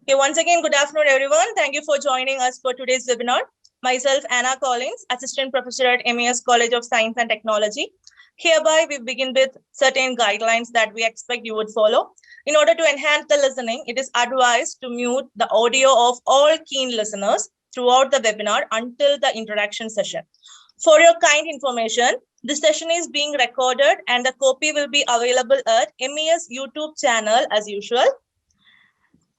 Okay, once again, good afternoon, everyone. Thank you for joining us for today's webinar. Myself, Anna Collins, Assistant Professor at MES College of Science and Technology. Hereby, we begin with certain guidelines that we expect you would follow. In order to enhance the listening, it is advised to mute the audio of all keen listeners throughout the webinar until the introduction session. For your kind information, this session is being recorded and the copy will be available at MES YouTube channel as usual.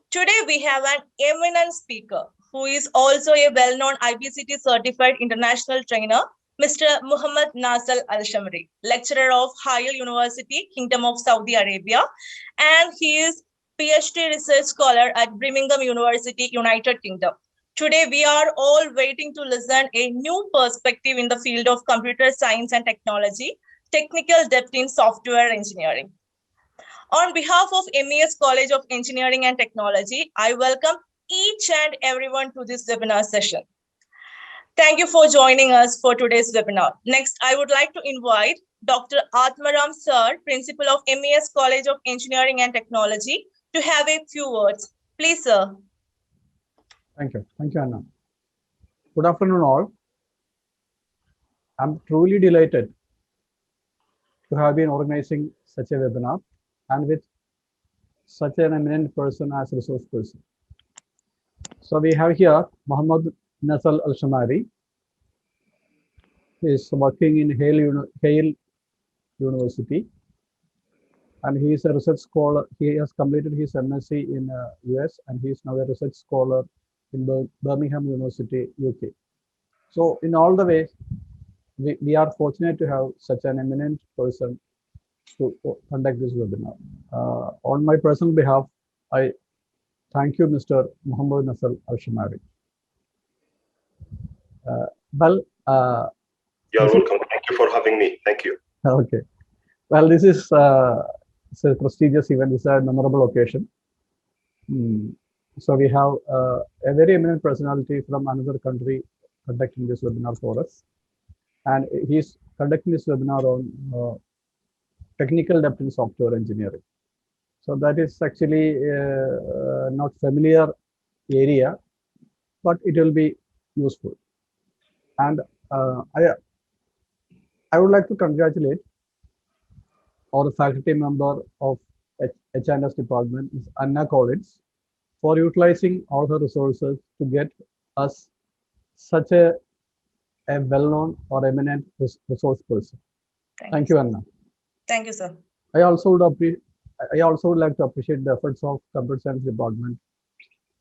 Today, we have an eminent speaker who is also a well-known IBCT certified international trainer, Mr. Muhammad Nasal Al-Shamri, lecturer of Hayal University, Kingdom of Saudi Arabia, and he is PhD research scholar at Birmingham University, United Kingdom. Today, we are all waiting to listen a new perspective in the field of computer science and technology, technical depth in software engineering. On behalf of MES College of Engineering and Technology, I welcome each and everyone to this webinar session. Thank you for joining us for today's webinar. Next, I would like to invite Dr. Atmaram Sir, Principal of MES College of Engineering and Technology, to have a few words. Please, sir. Thank you. Thank you, Anna. Good afternoon, all. I'm truly delighted to have been organizing such a webinar and with such an eminent person as a resource person. So we have here Muhammad Nasal Al-Shamari. He is working in Hayal University and he is a research scholar. He has completed his MSc in US and he is now a research scholar in Birmingham University, UK. So in all the ways, we are fortunate to have such an eminent person to conduct this webinar. On my personal behalf, I thank you, Mr. Muhammad Nasal Al-Shamari. You're welcome. Thank you for having me. Thank you. Okay. Well, this is it's a prestigious event. It's a memorable occasion. So we have a very eminent personality from another country conducting this webinar for us. And he's conducting this webinar on technical depth in software engineering. So that is actually not familiar area, but it will be useful. And I would like to congratulate our faculty member of H&S department, Ms. Anna Collins, for utilizing all her resources to get us such a well-known or eminent resource person. Thank you, Anna. Thank you, sir. I also would like to appreciate the efforts of Computer Science Department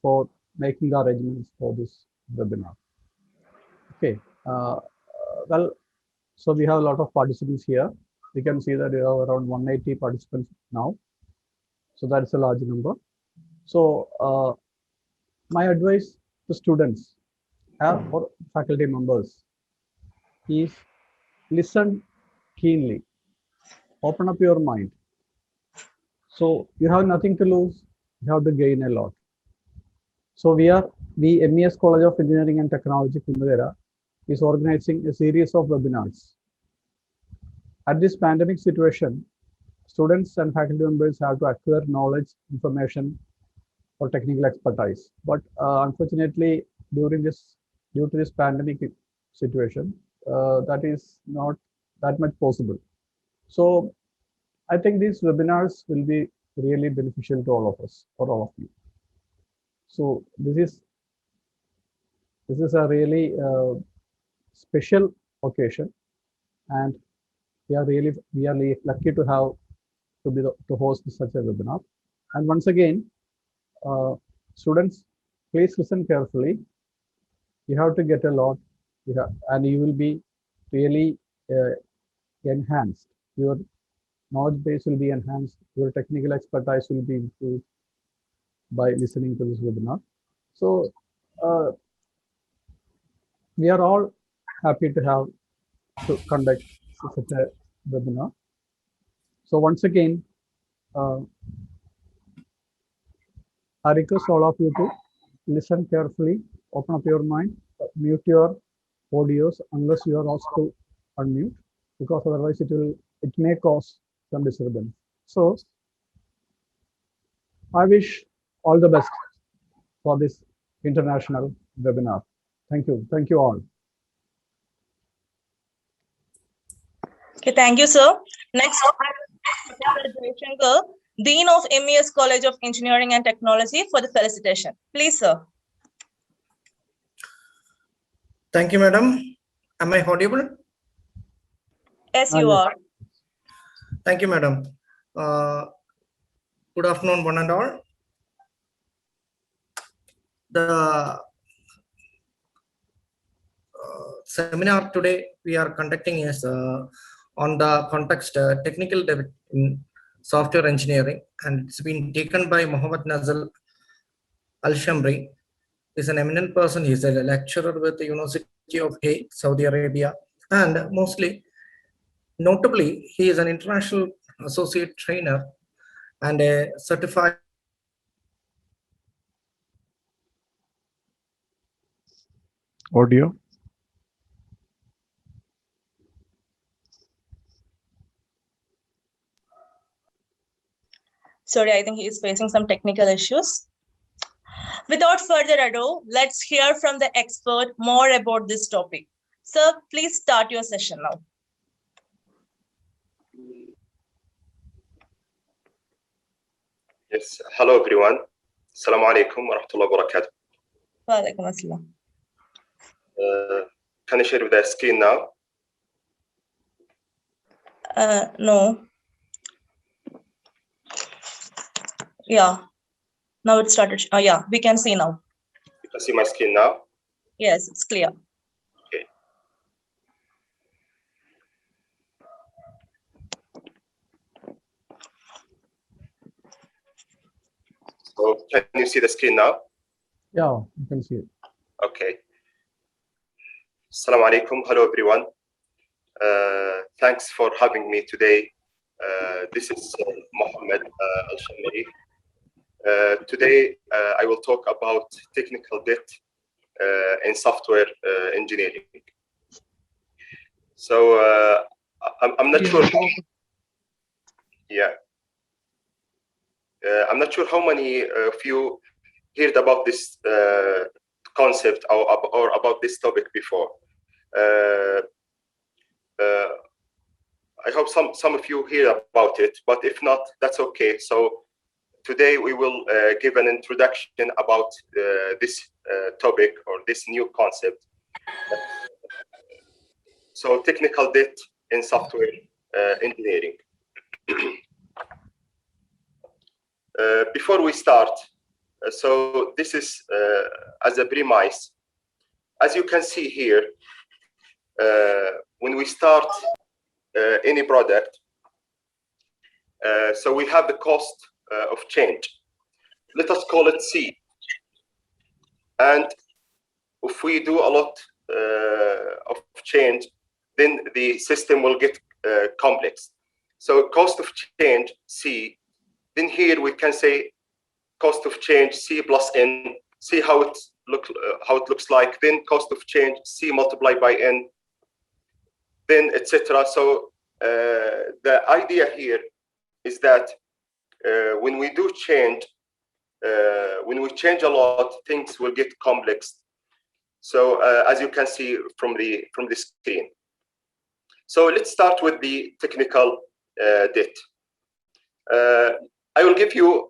for making the arrangements for this webinar. Okay. Well, so we have a lot of participants here. We can see that we have around 180 participants now. So that's a large number. So my advice to students or faculty members is listen keenly. Open up your mind. So you have nothing to lose, you have to gain a lot. So we MES College of Engineering and Technology, Kunnukara, is organizing a series of webinars. At this pandemic situation, students and faculty members have to acquire knowledge, information, or technical expertise. But unfortunately, due to this pandemic situation, that is not that much possible. So I think these webinars will be really beneficial to all of us, for all of you. So this is a really special occasion, and we are really lucky to have to host such a webinar. And once again, students, please listen carefully. You have to get a lot, and you will be really enhanced. Your knowledge base will be enhanced. Your technical expertise will be improved by listening to this webinar. So we are all happy to conduct such a webinar. So once again, I request all of you to listen carefully, open up your mind, mute your audios unless you are asked to unmute, because otherwise it may cause some disturbance. So I wish all the best for this international webinar. Thank you. Thank you all. Okay, thank you, sir. Next, Dean of MES College of Engineering and Technology for the felicitation. Please, sir. Thank you, madam. Am I audible? Yes, you are. Thank you, madam. Good afternoon, one and all. The seminar today we are conducting is on the context technical debt in software engineering, and it's been taken by Mohammed Nazal Al-Shamri. He's an eminent person. He's a lecturer with the University of Hague, Saudi Arabia, and mostly notably, he is an international associate trainer and a certified Audio. Sorry, I think he is facing some technical issues. Without further ado, let's hear from the expert more about this topic. Sir, please start your session now. Yes. Hello, everyone. Assalamu alaikum wa rahmatullahi wa barakatuh. Wa alaikum assalam. Can I share with the screen now? No. Yeah. Now it started. Oh, yeah, we can see now. You can see my screen now. Yes, it's clear. Okay. So can you see the screen now? Yeah, you can see it. Okay. Assalamu alaikum. Hello, everyone. Thanks for having me today. This is Mohammed Al-Shamri. Today, I will talk about technical debt in software engineering. So I'm not sure. Yeah. I'm not sure how many of you heard about this concept or about this topic before. I hope some of you hear about it, but if not, that's okay. So today we will give an introduction about this topic or this new concept. So technical debt in software engineering. Before we start, so this is as a premise. As you can see here, when we start any product, so we have the cost of change. Let us call it C. And if we do a lot of change, then the system will get complex. So cost of change C. Then here we can say cost of change C plus N. See how it looks like. Then cost of change C multiplied by N. Then etc. So the idea here is that when we do change, when we change a lot, things will get complex. So as you can see from the screen. So let's start with the technical debt. I will give you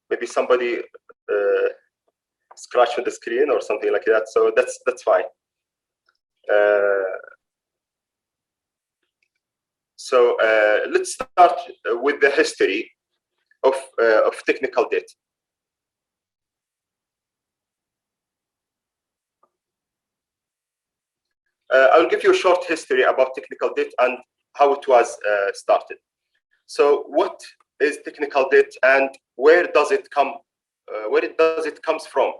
maybe somebody scratch on the screen or something like that. So that's fine. So let's start with the history of technical debt. I will give you a short history about technical debt and how it was started. So what is technical debt and where does it come? Comes from?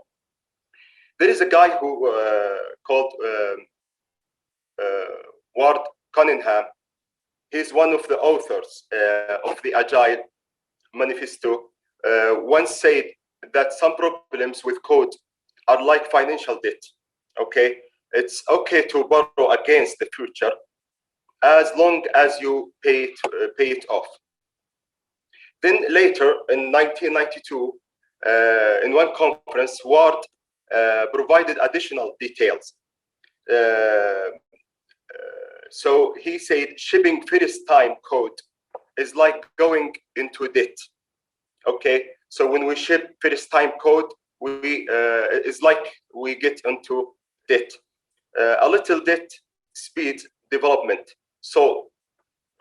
There is a guy who called Ward Cunningham. He's one of the authors of the Agile Manifesto. Once said that some problems with code are like financial debt. Okay, it's okay to borrow against the future, as long as you pay it off. Then later in 1992, in one conference, Ward provided additional details. So he said shipping first time code is like going into debt. Okay, so when we ship first time code, it's like we get into debt. A little debt speed development, so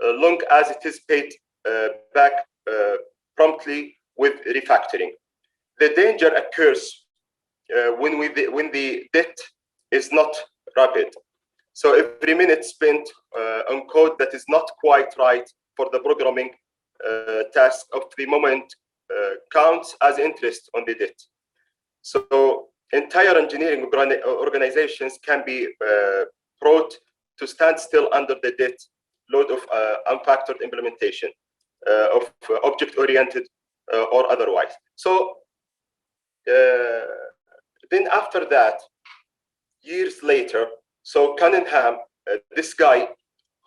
long as it is paid back promptly with refactoring. The danger occurs when the debt is not rapid. So every minute spent on code that is not quite right for the programming task of the moment counts as interest on the debt. So entire engineering organizations can be brought to stand still under the debt load of unfactored implementation of object-oriented or otherwise. So then after that, years later, so Cunningham, this guy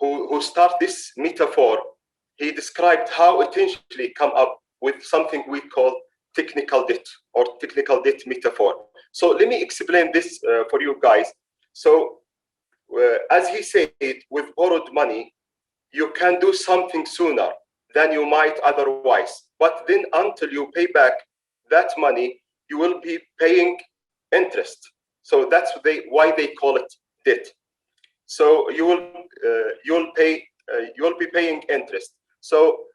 who started this metaphor, he described how essentially come up with something we call technical debt or technical debt metaphor. So let me explain this for you guys. So as he said, with borrowed money, you can do something sooner than you might otherwise. But then until you pay back that money, you will be paying interest. So that's why they call it debt. So you'll be paying interest. So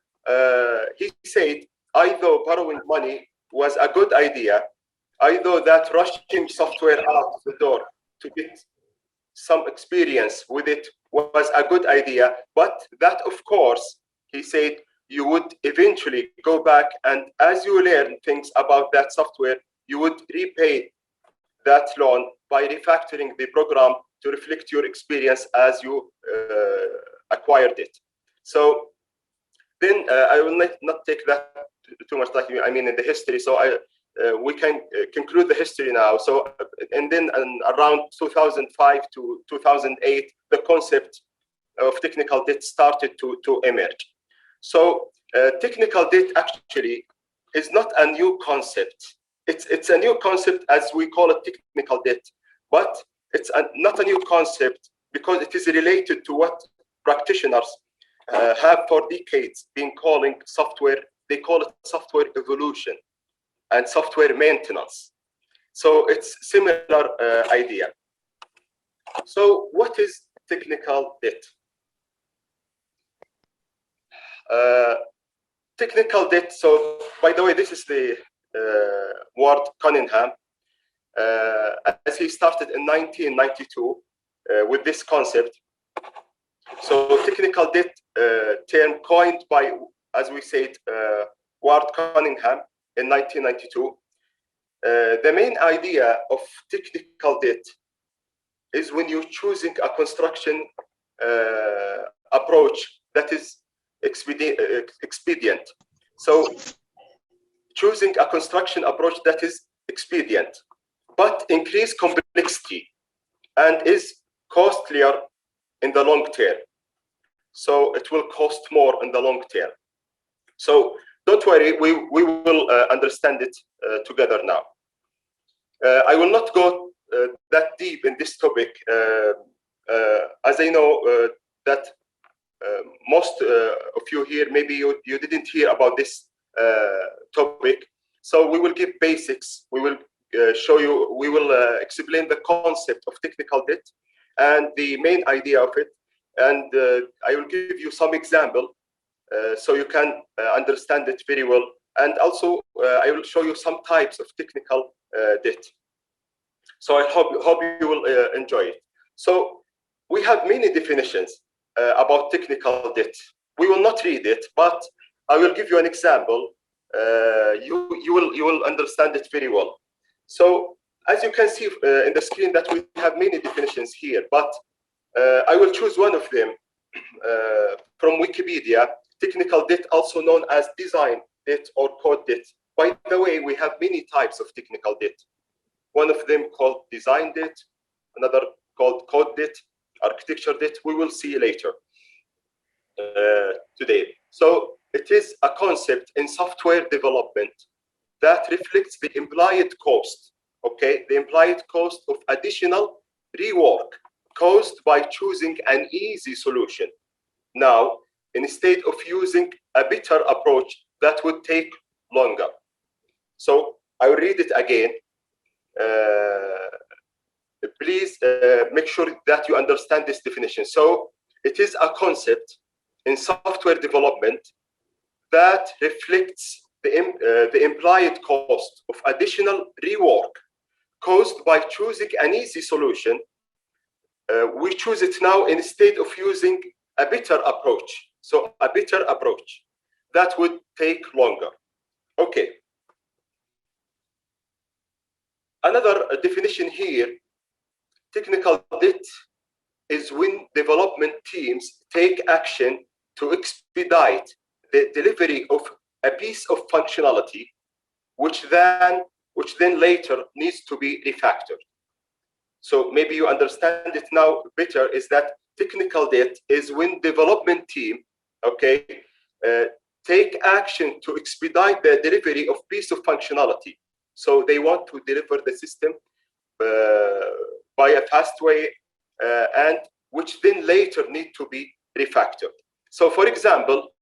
he said, either borrowing money was a good idea, either that rushing software out the door to get some experience with it was a good idea, but that of course, he said, you would eventually go back, and as you learn things about that software, you would repay that loan by refactoring the program to reflect your experience as you acquired it. So then I will not take that too much time, I mean, in the history. So we can conclude the history now. So, and then around 2005 to 2008, the concept of technical debt started to emerge. So technical debt actually is not a new concept. It's a new concept as we call it technical debt, but it's not a new concept because it is related to what practitioners have for decades been calling software. They call it software evolution and software maintenance. So it's similar idea. So what is technical debt? Technical debt, so by the way, this is the Ward Cunningham, as he started in 1992 with this concept. So technical debt term coined by, as we said, Ward Cunningham in 1992. The main idea of technical debt is when you're choosing a construction approach that is expedient. So choosing a construction approach that is expedient, but increase complexity and is costlier in the long term. So it will cost more in the long term. So don't worry, we will understand it together now. I will not go that deep in this topic, as I know that most of you here, maybe you didn't hear about this topic. So we will give basics. We will show you, we will explain the concept of technical debt and the main idea of it. And I will give you some example so you can understand it very well. And also I will show you some types of technical debt. So I hope you will enjoy it. So we have many definitions about technical debt. We will not read it, but I will give you an example. You will understand it very well. So as you can see in the screen that we have many definitions here, but I will choose one of them from Wikipedia. Technical debt, also known as design debt or code debt. By the way, we have many types of technical debt. One of them called design debt, another called code debt, architecture debt. We will see later. today. So it is a concept in software development that reflects the implied cost, okay? The implied cost of additional rework caused by choosing an easy solution. Now, instead of using a better approach that would take longer. So I will read it again. Please make sure that you understand this definition. So it is a concept in software development that reflects the implied cost of additional rework caused by choosing an easy solution. We choose it now instead of using a better approach. So a better approach that would take longer. Okay. Another definition here, technical debt is when development teams take action to expedite the delivery of a piece of functionality, which then later needs to be refactored. So maybe you understand it now better, is that technical debt is when development team, okay, take action to expedite the delivery of piece of functionality. So they want to deliver the system by a fast way, and which then later need to be refactored. So for example,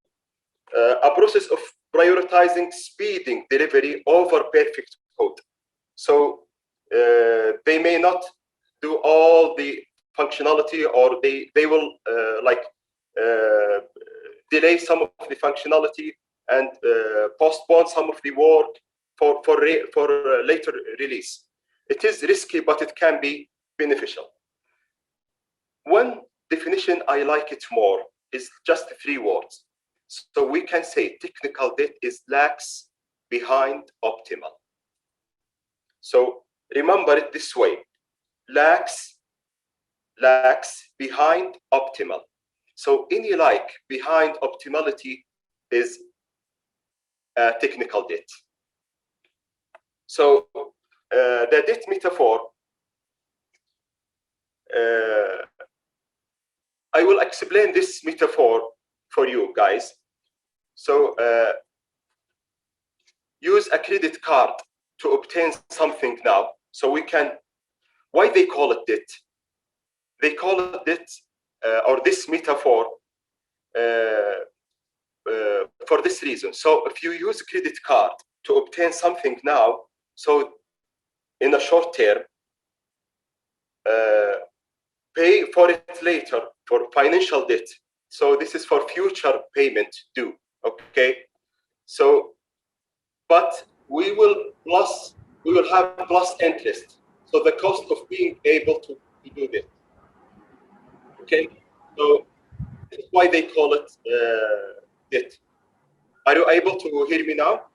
a process of prioritizing speeding delivery over perfect code. So they may not do all the functionality, or they will delay some of the functionality and postpone some of the work for later release. It is risky, but it can be beneficial. One definition I like it more is just 3 words. So we can say technical debt is lags behind optimal. So remember it this way: lags behind optimal. So any lag behind optimality is technical debt. So the debt metaphor, I will explain this metaphor for you guys. So use a credit card to obtain something now. So we can, why they call it debt? They call it debt, or this metaphor, for this reason. So if you use a credit card to obtain something now, so in a short term, pay for it later for financial debt. So this is for future payment due, okay? So, but we will have plus interest. So the cost of being able to do this, okay? So that's why they call it debt. Are you able to hear me now?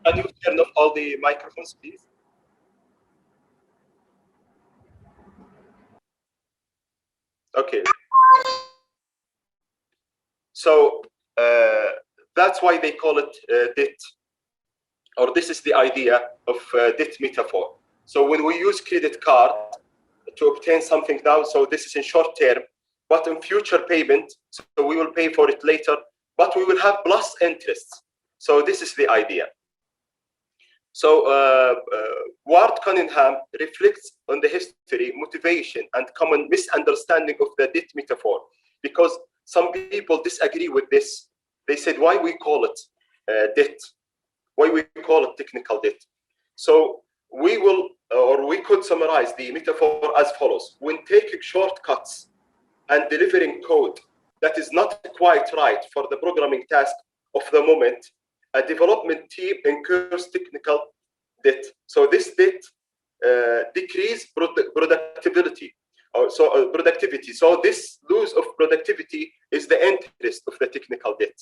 Can you turn off all the microphones, please? Okay. So that's why they call it debt, or this is the idea of debt metaphor. So when we use credit card to obtain something now, so this is in short term, but in future payment, so we will pay for it later, but we will have plus interest. So this is the idea. So Ward Cunningham reflects on the history, motivation, and common misunderstanding of the debt metaphor, because some people disagree with this. They said, why we call it debt? Why we call it technical debt? So we will, or we could summarize the metaphor as follows: when taking shortcuts and delivering code that is not quite right for the programming task of the moment, a development team incurs technical debt. So this debt decrease productivity. Productivity. So this loss of productivity is the interest of the technical debt.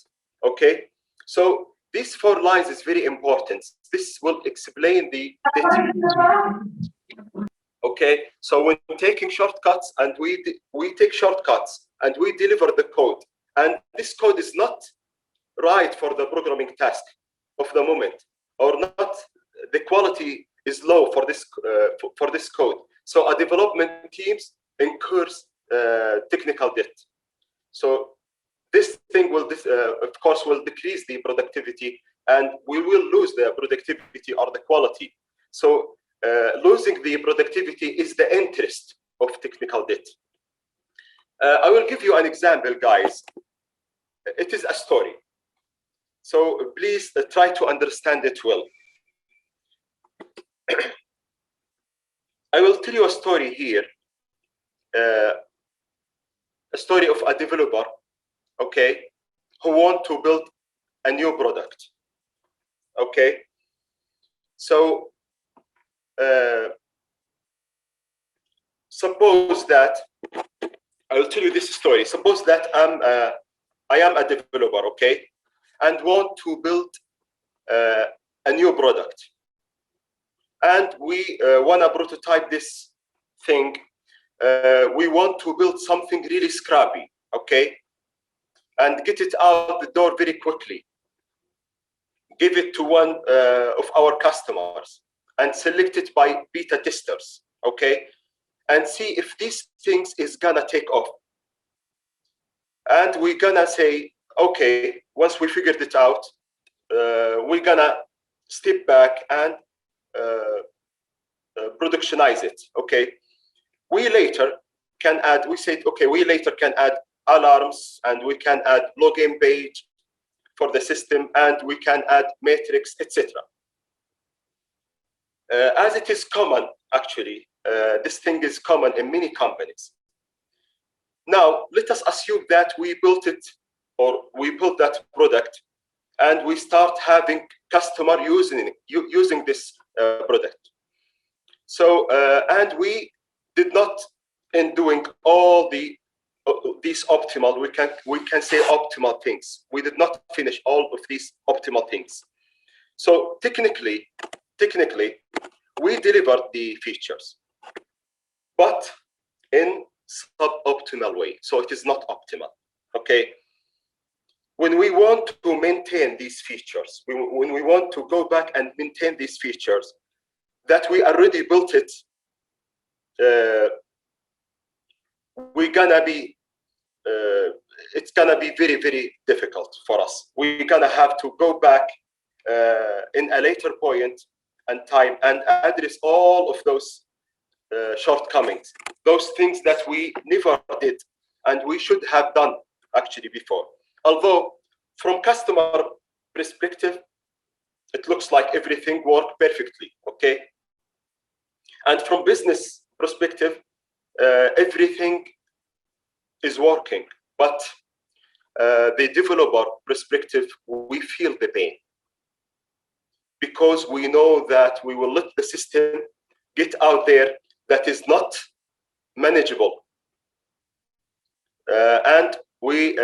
Okay. So these 4 lines is very important. This will explain the debt. Okay. So when taking shortcuts and we take shortcuts and we deliver the code, and this code is not right for the programming task of the moment, or not the quality is low for this code. So a development teams incurs technical debt. So this thing will, of course, will decrease the productivity, and we will lose the productivity or the quality. So losing the productivity is the interest of technical debt. I will give you an example, guys. It is a story. So please try to understand it well. I will tell you a story here. A story of a developer, okay, who want to build a new product. Okay. So suppose that I will tell you this story. Suppose that I am a developer, okay, and want to build a new product, and we want to prototype this thing. We want to build something really scrappy, okay, and get it out the door very quickly. Give it to one of our customers and select it by beta testers, okay, and see if these things is gonna take off. And we're gonna say, okay, once we figured it out, we're gonna step back and productionize it, okay. We later can add, we said, okay, we later can add alarms, and we can add login page for the system, and we can add metrics, etc. As it is common, actually, this thing is common in many companies. Now, let us assume that we built it, or we built that product, and we start having customer using this product. So, and we did not, in doing all these optimal, we can say optimal things. We did not finish all of these optimal things. So technically, we delivered the features, but in suboptimal way. So it is not optimal. Okay. When we want to maintain these features, when we want to go back and maintain these features that we already built it, we're gonna be it's gonna be very, very difficult for us. We're gonna have to go back in a later point and time and address all of those shortcomings, those things that we never did and we should have done actually before. Although from customer perspective, it looks like everything worked perfectly, okay? And from business perspective, everything is working, but the developer perspective, we feel the pain because we know that we will let the system get out there that is not manageable, and we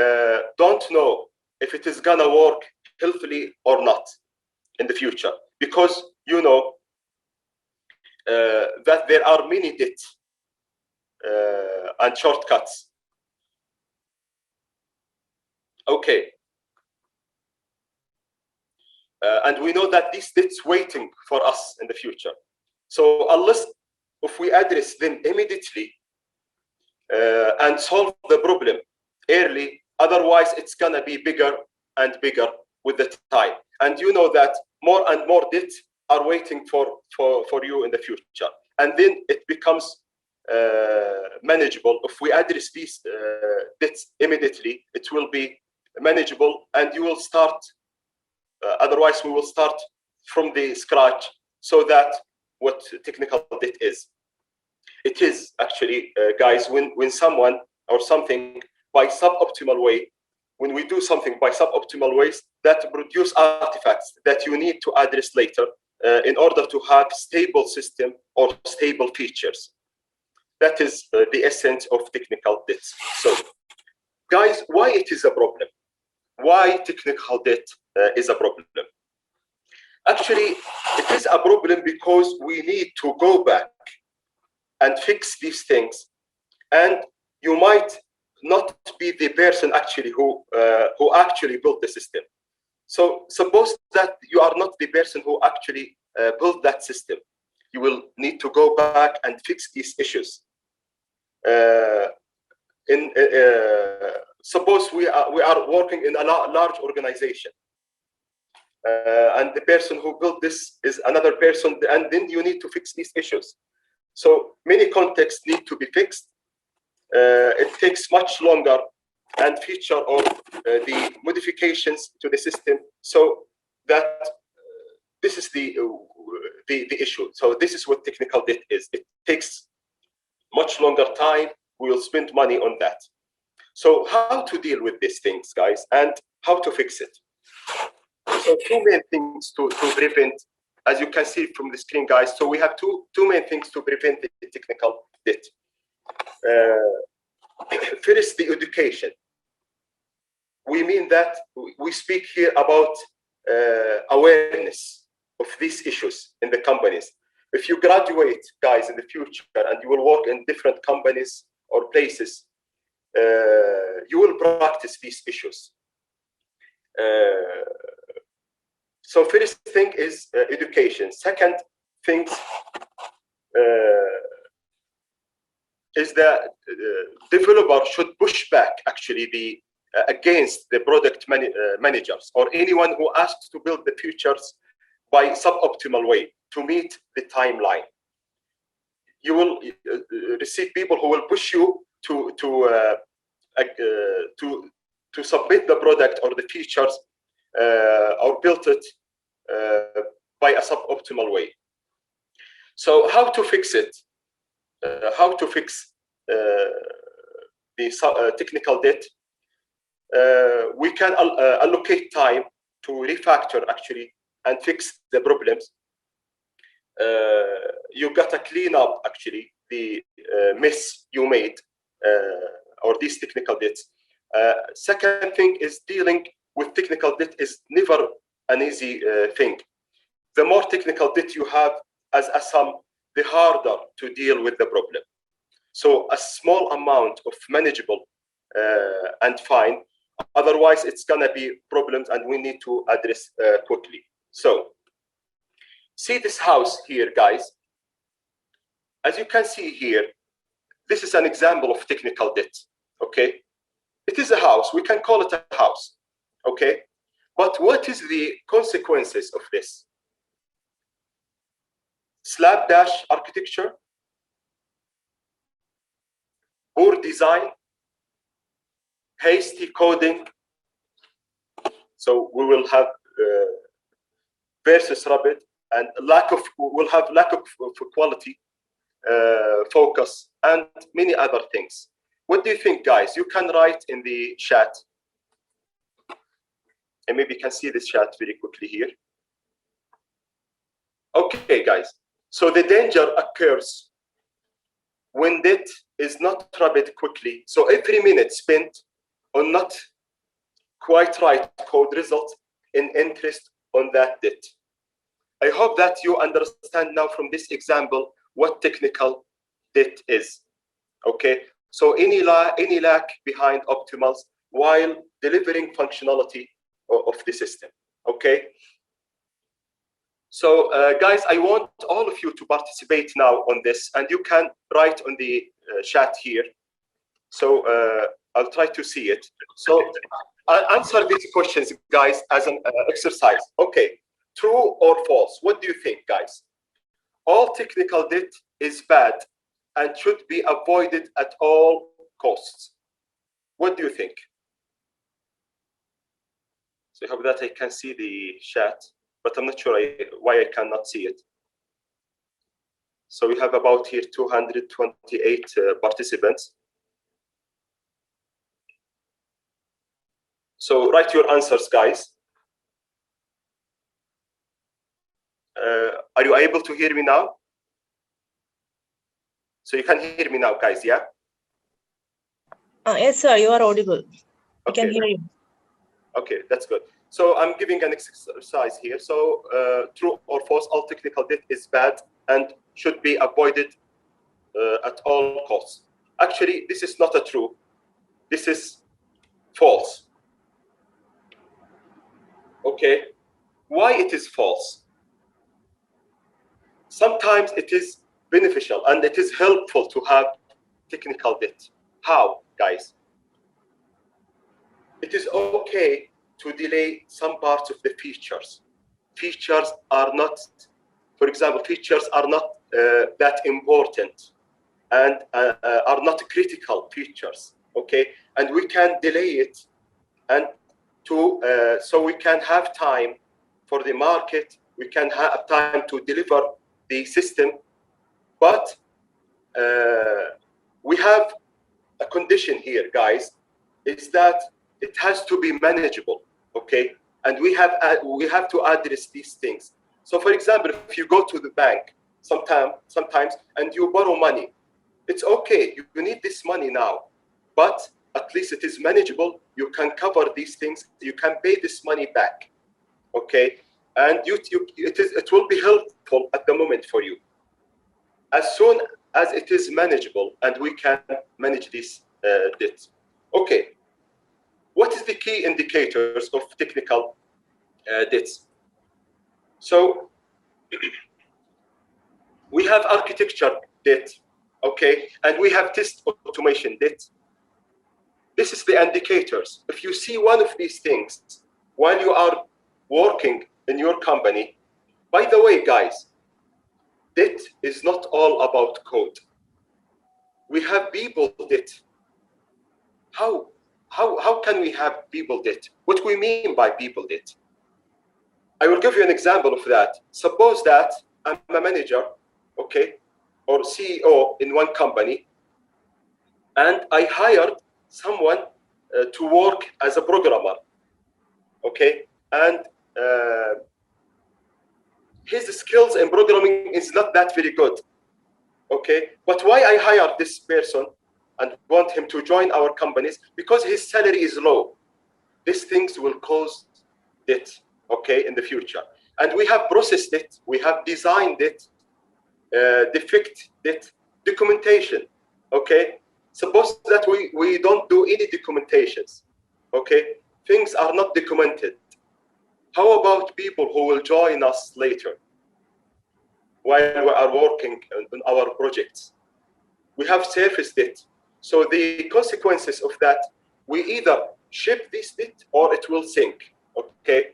don't know if it is gonna work healthily or not in the future, because you know that there are many debts and shortcuts. Okay. And we know that these debts waiting for us in the future. So unless if we address them immediately and solve the problem early, otherwise it's gonna be bigger and bigger with the time. And you know that more and more debts are waiting for you in the future. And then it becomes manageable. If we address these debts immediately, it will be manageable, and you will start, otherwise we will start from the scratch. So that what technical debt is. It is actually, guys, when someone or something by suboptimal way, when we do something by suboptimal ways that produce artifacts that you need to address later in order to have stable system or stable features. That is the essence of technical debt. So, guys, why it is a problem? Why technical debt is a problem? Actually, it is a problem because we need to go back and fix these things, and you might not be the person actually who actually built the system. So suppose that you are not the person who actually built that system. you will need to go back and fix these issues. Suppose we are working in a large organization, and the person who built this is another person, and then you need to fix these issues. So many contexts need to be fixed. It takes much longer, and feature or the modifications to the system, so that this is the issue. So this is what technical debt is. It takes much longer time. We will spend money on that. So how to deal with these things, guys, and how to fix it? So two main things to prevent, as you can see from the screen, guys. So we have two main things to prevent the technical debt. First, the education. We mean that we speak here about awareness of these issues in the companies. If you graduate, guys, in the future, and you will work in different companies or places, you will practice these issues. So first thing is education. Second thing is that developer should push back actually against the product managers or anyone who asks to build the features by suboptimal way to meet the timeline. You will receive people who will push you to submit the product or the features or build it by a suboptimal way. So how to fix it? How to fix the technical debt? We can allocate time to refactor actually and fix the problems. You got to clean up actually the mess you made or these technical debts. Second thing is dealing with technical debt is never an easy thing. The more technical debt you have as a sum, the harder to deal with the problem. So a small amount of manageable and fine. Otherwise, it's gonna be problems, and we need to address quickly. So, see this house here, guys. As you can see here, this is an example of technical debt. Okay, it is a house. We can call it a house. Okay, but what is the consequences of this? Slapdash architecture, poor design, hasty coding. So we will have versus rapid, and we'll have lack of quality, focus, and many other things. What do you think, guys? You can write in the chat, and maybe you can see this chat very quickly here. Okay, guys. So the danger occurs when debt is not rapid quickly. So every minute spent on not quite right code results in interest on that debt. I hope that you understand now from this example what technical debt is. Okay, so any lack behind optimals while delivering functionality of the system. Okay. So guys, I want all of you to participate now on this, and you can write on the chat here. So I'll try to see it. So I'll answer these questions, guys, as an exercise. Okay, true or false? What do you think, guys? All technical debt is bad and should be avoided at all costs. What do you think? So I hope that I can see the chat, but I'm not sure why I cannot see it. So we have about here 228 participants. So write your answers, guys. Are you able to hear me now? So you can hear me now, guys, yeah? Yes, sir, you are audible. I Okay. can hear you. Okay, that's good. So I'm giving an exercise here. So true or false, all technical debt is bad and should be avoided at all costs. Actually, this is not a true. This is false. Okay, why it is false? sometimes it is beneficial and it is helpful to have technical debt. How, guys? It is okay to delay some parts of the features. Features are not, for example, features are not that important and are not critical features, okay? And we can delay it and so we can have time for the market, we can have time to deliver the system, but we have a condition here, guys, is that it has to be manageable, okay? And we have to address these things. So, for example, if you go to the bank sometimes and you borrow money, it's okay. You need this money now, but at least it is manageable. You can cover these things. You can pay this money back, okay? And it will be helpful at the moment for you. As soon as it is manageable and we can manage this debt. Okay, what is the key indicators of technical debts? So we have architecture debt, okay, and we have test automation debt. This is the indicators. If you see one of these things while you are working in your company, by the way, guys, debt is not all about code. We have people debt. How can we have people debt? What we mean by people debt? I will give you an example of that. Suppose that I'm a manager, okay, or CEO in one company, and I hired someone to work as a programmer, okay, and his skills in programming is not that very good, okay, but why I hired this person and want him to join our companies? Because his salary is low. These things will cause debt, okay, in the future. And we have processed it, we have designed it, defect it, documentation, okay? Suppose that we don't do any documentations, okay? Things are not documented. How about people who will join us later while we are working on our projects? We have surfaced it. So the consequences of that, we either ship this debt or it will sink, okay?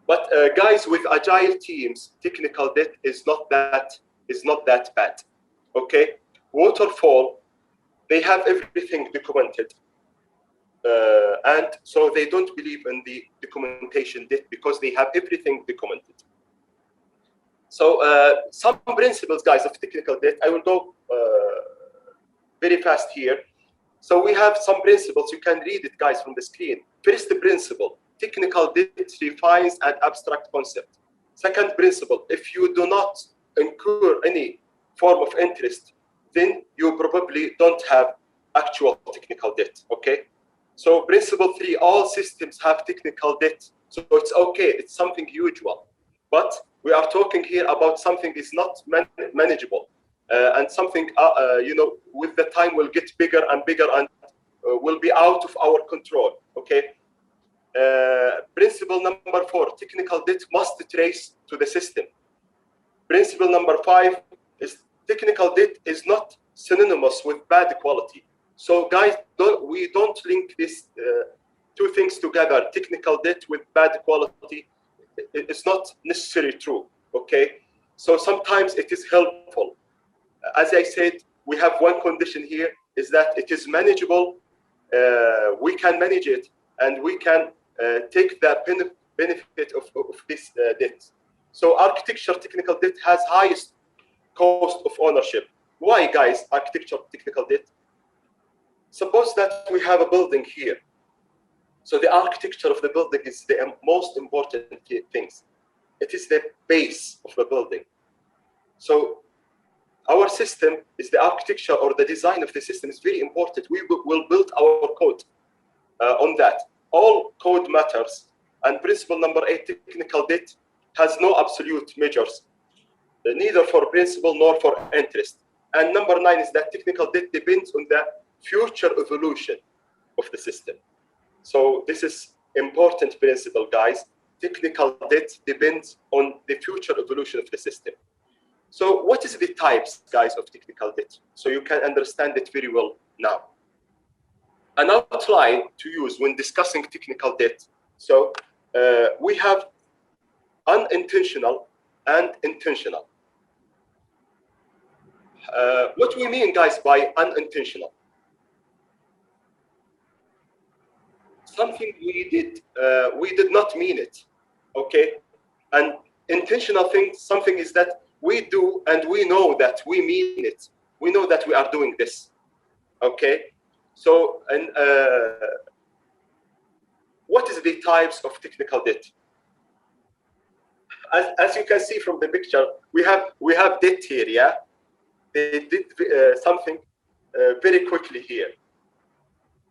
But guys, with agile teams, technical debt is not that bad, okay? Waterfall, they have everything documented. And so they don't believe in the documentation debt because they have everything documented. So some principles, guys, of technical debt, I will go very fast here. So we have some principles, you can read it, guys, from the screen. First principle, technical debt defines an abstract concept. Second principle, if you do not incur any form of interest, then you probably don't have actual technical debt, okay? So principle 3, all systems have technical debt. So it's okay, it's something usual. But we are talking here about something is not manageable. And something, you know, with the time will get bigger and bigger and will be out of our control, okay? Principle number 4, technical debt must trace to the system. Principle number 5 is technical debt is not synonymous with bad quality. So guys, we don't link these two things together, technical debt with bad quality. It's not necessarily true, okay? So sometimes it is helpful. As I said, we have one condition here, is that it is manageable, we can manage it, and we can take the benefit of this debt. So architecture technical debt has highest cost of ownership. Why, guys, architecture technical debt? Suppose that we have a building here. So the architecture of the building is the most important things. It is the base of the building. So our system is the architecture or the design of the system is very important. We will build our code on that. All code matters. And principle number 8, technical debt has no absolute measures, neither for principal nor for interest. And number 9 is that technical debt depends on the future evolution of the system. So this is important principle, guys. Technical debt depends on the future evolution of the system. So what is the types, guys, of technical debt? So you can understand it very well now. An outline to use when discussing technical debt. So we have unintentional and intentional. What we mean, guys, by unintentional? Something we did not mean it, okay? And intentional thing, something is that we do and we know that we mean it. We know that we are doing this, okay? So, and what is the types of technical debt? As you can see from the picture, we have debt here, yeah? They did something very quickly here,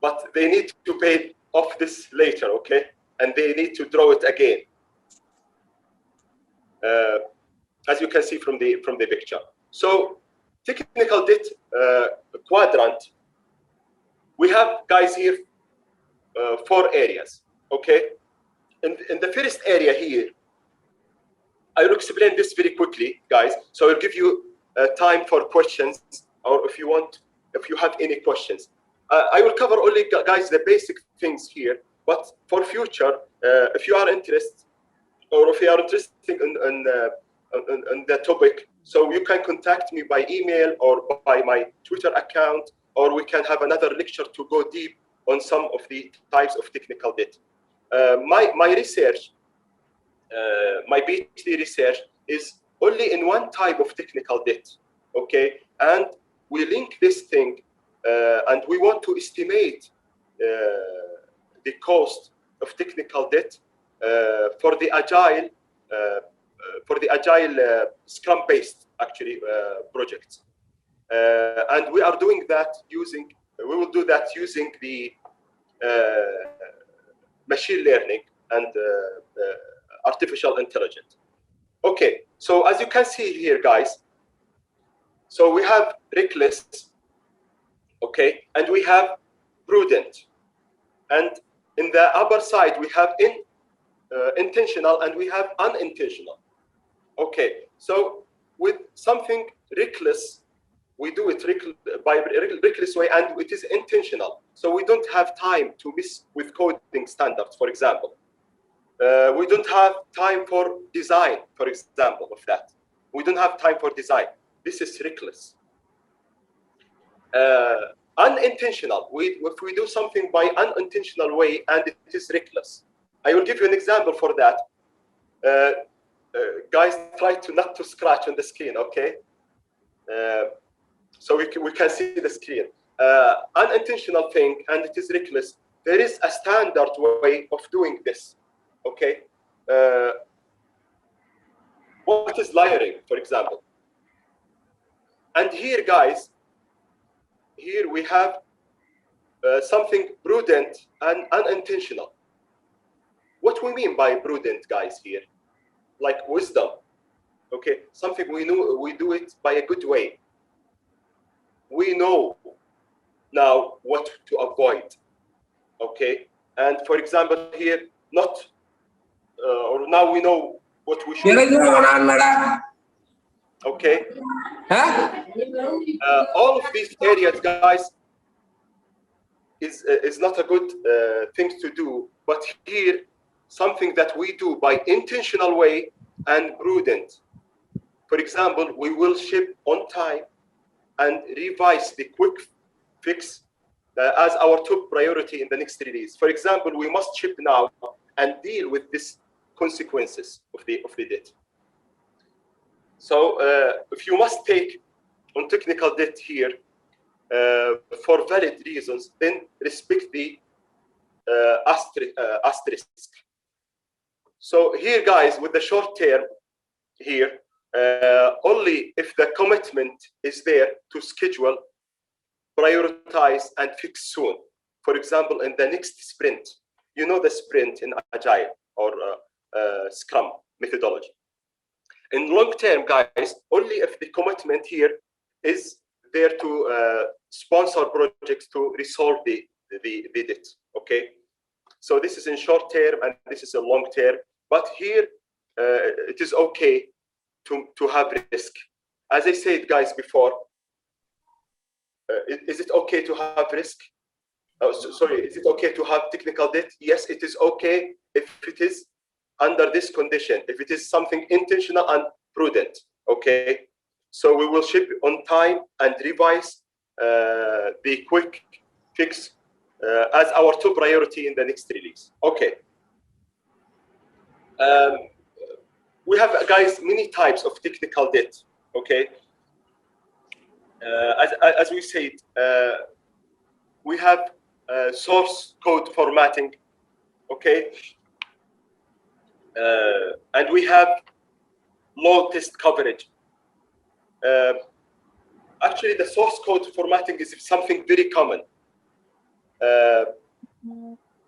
but they need to pay off this later, okay? And they need to draw it again, as you can see from the picture. So technical debt quadrant, we have, guys, here 4 areas, okay? In the first area here, I will explain this very quickly, guys. So I'll give you time for questions, or if you have any questions. I will cover only, guys, the basic things here, but for future, if you are interested, or if you are interested in the topic, so you can contact me by email or by my Twitter account, or we can have another lecture to go deep on some of the types of technical debt. My research, my PhD research is only in one type of technical debt, okay? And we link this thing, and we want to estimate the cost of technical debt for the agile Scrum-based actually projects, and we are doing that using. We will do that using the machine learning and artificial intelligence. Okay, so as you can see here, guys, so we have reckless, okay, and we have prudent, and in the upper side we have intentional and we have unintentional. Okay, so with something reckless, we do it by reckless way, and it is intentional. So we don't have time to miss with coding standards, for example. We don't have time for design, for example, of that. We don't have time for design. This is reckless. Unintentional, if we do something by unintentional way and it is reckless. I will give you an example for that. Guys, try to not to scratch on the screen, okay? So we can see the screen. Unintentional thing, and it is reckless. There is a standard way of doing this, okay? What is layering, for example? And here, guys, here we have something prudent and unintentional. What we mean by prudent, guys, here? Like wisdom, okay? Something we know, we do it by a good way. We know now what to avoid, okay? And for example, here, not, or now we know what we should do. Okay? All of these areas, guys, is not a good thing to do, but here, something that we do by intentional way and prudent. For example, we will ship on time and revise the quick fix as our top priority in the next release. For example, we must ship now and deal with these consequences of the debt. So if you must take on technical debt here for valid reasons, then respect the asterisk. So here, guys, with the short term here, only if the commitment is there to schedule, prioritize, and fix soon. For example, in the next sprint, you know the sprint in Agile or Scrum methodology. In long term, guys, only if the commitment here is there to sponsor projects to resolve the debt, okay? So this is in short term and this is a long term, but here it is okay to have risk as I said, guys, before, is it okay to have risk? Sorry, is it okay to have technical debt? Yes, it is okay if it is under this condition, if it is something intentional and prudent, okay? So we will ship on time and revise the quick fix as our top priority in the next release. Okay. We have, guys, many types of technical debt, okay? As we said, we have source code formatting, okay? And we have low test coverage. Actually, the source code formatting is something very common.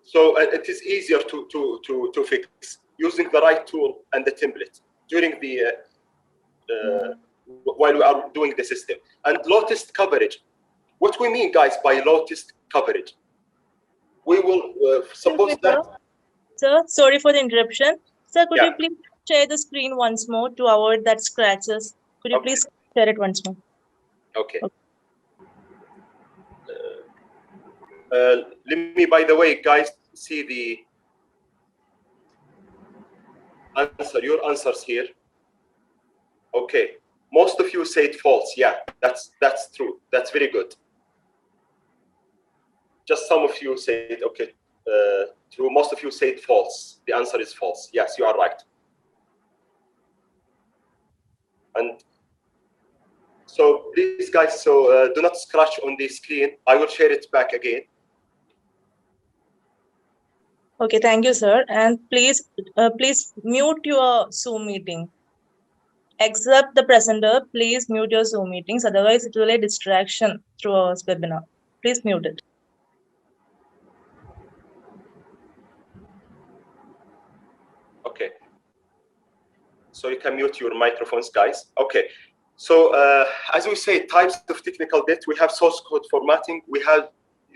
So it is easier to fix using the right tool and the template during the while we are doing the system. And low test coverage. What we mean, guys, by low test coverage? We will suppose that. Sir, sorry for the interruption. Sir, could Yeah. you please share the screen once more to avoid that scratches? Could you please share it once more? Okay. Let me, by the way, guys, see the answer, your answers here. Okay. Most of you said false. Yeah, that's true. That's very good. Just some of you said, okay, true. Most of you said false. The answer is false. Yes, you are right. And so please, guys, so do not scratch on the screen. I will share it back again. Okay, thank you, sir. And please mute your Zoom meeting. Except the presenter, please mute your Zoom meetings. Otherwise, it will be a distraction through our webinar. Please mute it. Okay. So you can mute your microphones, guys. Okay. So as we say, types of technical debt, we have source code formatting. We have,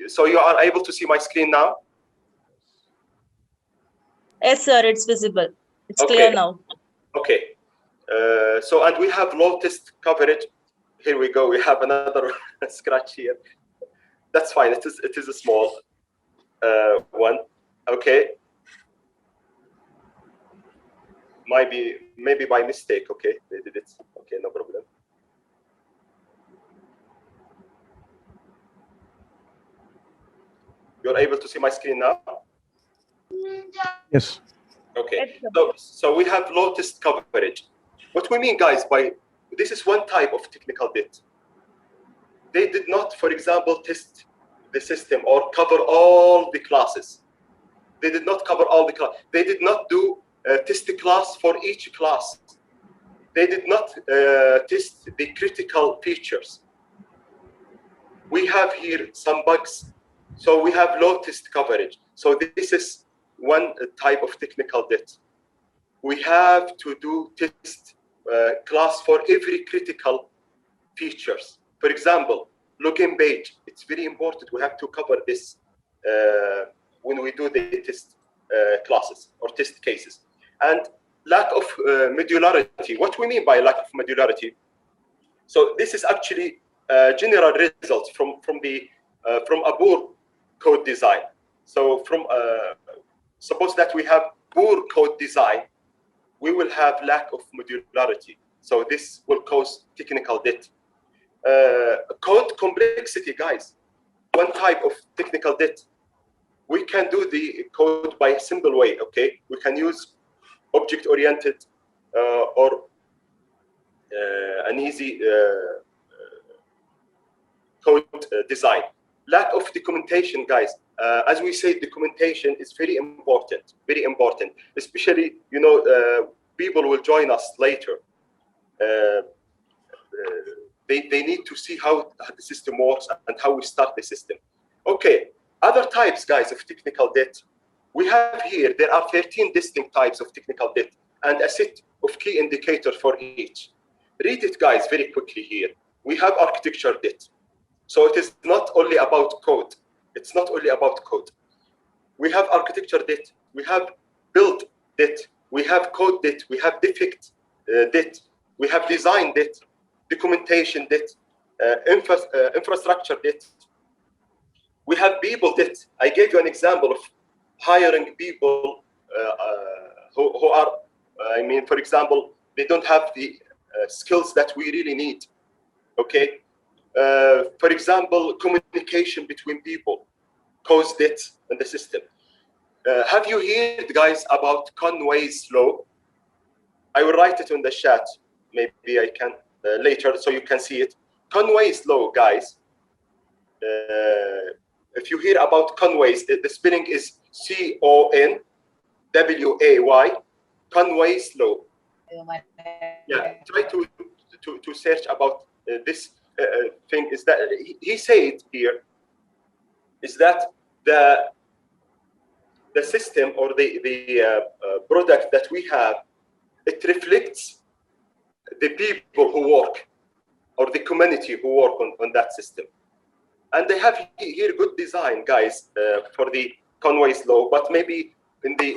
so you are able to see my screen now? Yes, sir, it's visible. It's Okay. clear now. Okay. So, and we have low test coverage. Here we go. We have another scratch here. That's fine. It is a small one. Okay. Maybe by mistake. Okay, they did it. Okay, no problem. You're able to see my screen now? Yes. Okay. So we have low test coverage. What we mean, guys, by this is one type of technical debt. They did not, for example, test the system or cover all the classes. They did not cover all the class. They did not do test the class for each class. They did not test the critical features. We have here some bugs. So we have low test coverage. So this is one type of technical debt. We have to do test class for every critical features. For example, login page. It's very important. We have to cover this when we do the test classes or test cases. And lack of modularity. What we mean by lack of modularity? So this is actually general results from a poor code design. So from suppose that we have poor code design, we will have lack of modularity. So this will cause technical debt. Code complexity, guys. One type of technical debt. We can do the code by a simple way. Okay, we can use object-oriented or an easy code design. Lack of documentation, guys. As we say, documentation is very important, especially, you know, people will join us later. They need to see how the system works and how we start the system. Okay, other types, guys, of technical debt. We have here, there are 13 distinct types of technical debt and a set of key indicators for each. Read it, guys, very quickly here. We have architecture debt. So it is not only about code. It's not only about code. We have architecture debt. We have build debt. We have code debt. We have defect debt. We have design debt. documentation debt, infrastructure debt. We have people debt. I gave you an example of hiring people who are, I mean, for example, they don't have the skills that we really need. Okay. For example, communication between people cause debt in the system. Have you heard, guys, about Conway's law? I will write it in the chat. Maybe I can later so you can see it. Conway's law, guys. If you hear about Conway's, the spelling is C-O-N-W-A-Y. Conway's law. Yeah, try to search about this thing. Is that he said here is that the system or the product that we have, it reflects the people who work or the community who work on that system. And they have here good design, guys, for the Conway's law, but maybe in the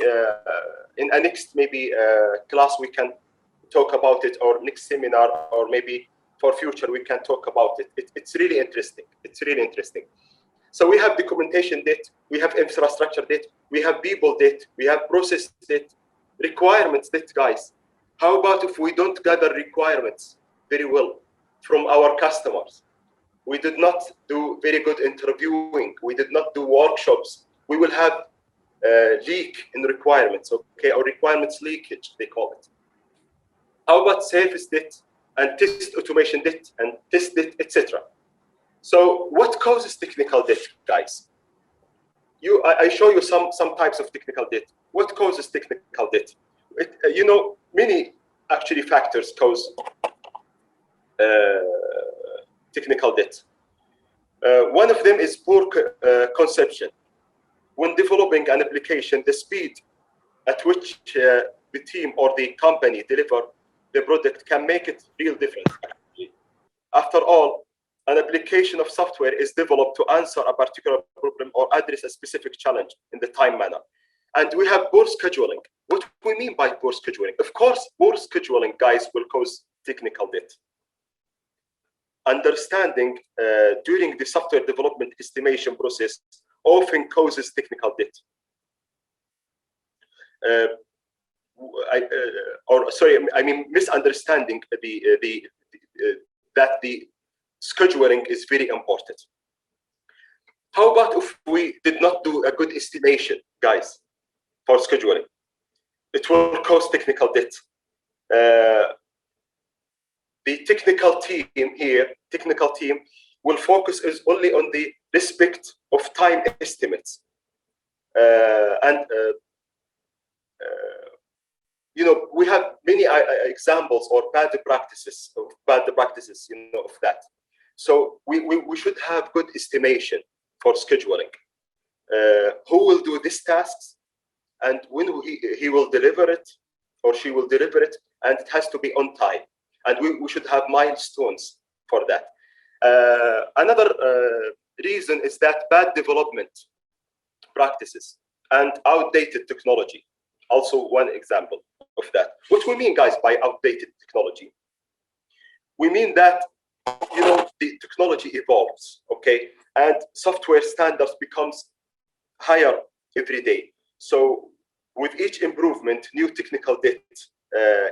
in a next class we can talk about it, or next seminar, or maybe for future we can talk about it. It's really interesting. It's really interesting. So we have documentation debt, we have infrastructure debt, we have people debt, we have process debt, requirements debt, guys. How about if we don't gather requirements very well from our customers? We did not do very good interviewing. We did not do workshops. We will have leak in requirements, okay, or requirements leakage, they call it. How about service debt and test automation debt and test debt, etc.? So what causes technical debt, guys? I show you some types of technical debt. What causes technical debt? You know, many actually factors cause technical debt. One of them is poor conception. When developing an application, the speed at which the team or the company deliver the product can make it real difference. After all, an application of software is developed to answer a particular problem or address a specific challenge in the time manner. And we have poor scheduling. What do we mean by poor scheduling? Of course, poor scheduling, guys, will cause technical debt. Understanding during the software development estimation process often causes technical debt. I mean misunderstanding that the scheduling is very important. How about if we did not do a good estimation, guys, for scheduling? It will cause technical debt. The technical team will focus only on the respect of time estimates. You know, we have many examples or bad practices, you know, of that. So we should have good estimation for scheduling. Who will do these tasks, and when he will deliver it or she will deliver it, and it has to be on time. And we should have milestones for that. Another reason is that bad development practices and outdated technology. Also one example of that. What we mean, guys, by outdated technology? We mean that, you know, the technology evolves, okay? And software standards becomes higher every day. So with each improvement, new technical debt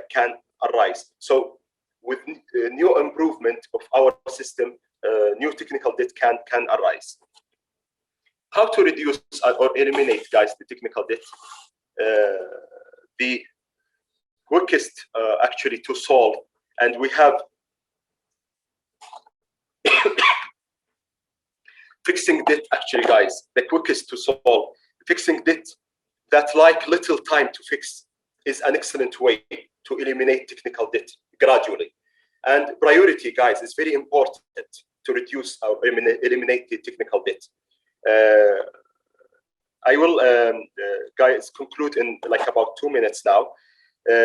can arise. So with new improvement of our system, new technical debt can arise. How to reduce or eliminate, guys, the technical debt? The quickest actually to solve, and we have fixing debt, actually, guys, the quickest to solve. Fixing debt that like little time to fix is an excellent way to eliminate technical debt gradually. And priority, guys, is very important to reduce or eliminate the technical debt. I will, guys, conclude in like about 2 minutes now.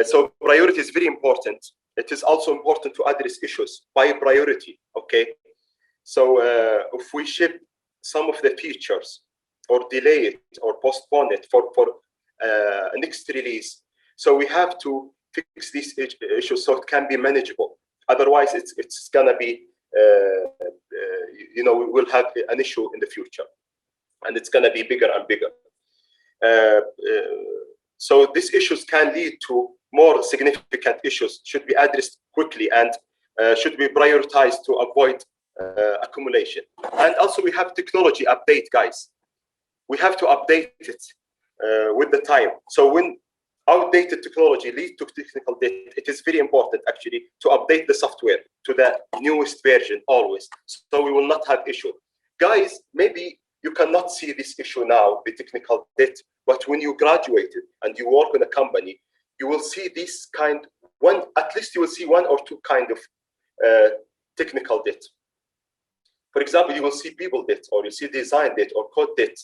So priority is very important. It is also important to address issues by priority, okay? So if we ship some of the features or delay it or postpone it for next release, so we have to fix these issues so it can be manageable. Otherwise, it's gonna be, we will have an issue in the future, and it's gonna be bigger and bigger. So these issues can lead to more significant issues, should be addressed quickly, and should be prioritized to avoid accumulation. And also we have technology update, guys. We have to update it with the time. So when outdated technology leads to technical debt, it is very important actually to update the software to the newest version always, so we will not have issue. Guys, maybe you cannot see this issue now, the technical debt, but when you graduated and you work in a company, you will see this kind, at least you will see one or two kind of technical debt. For example, you will see people debt, or you see design debt or code debt.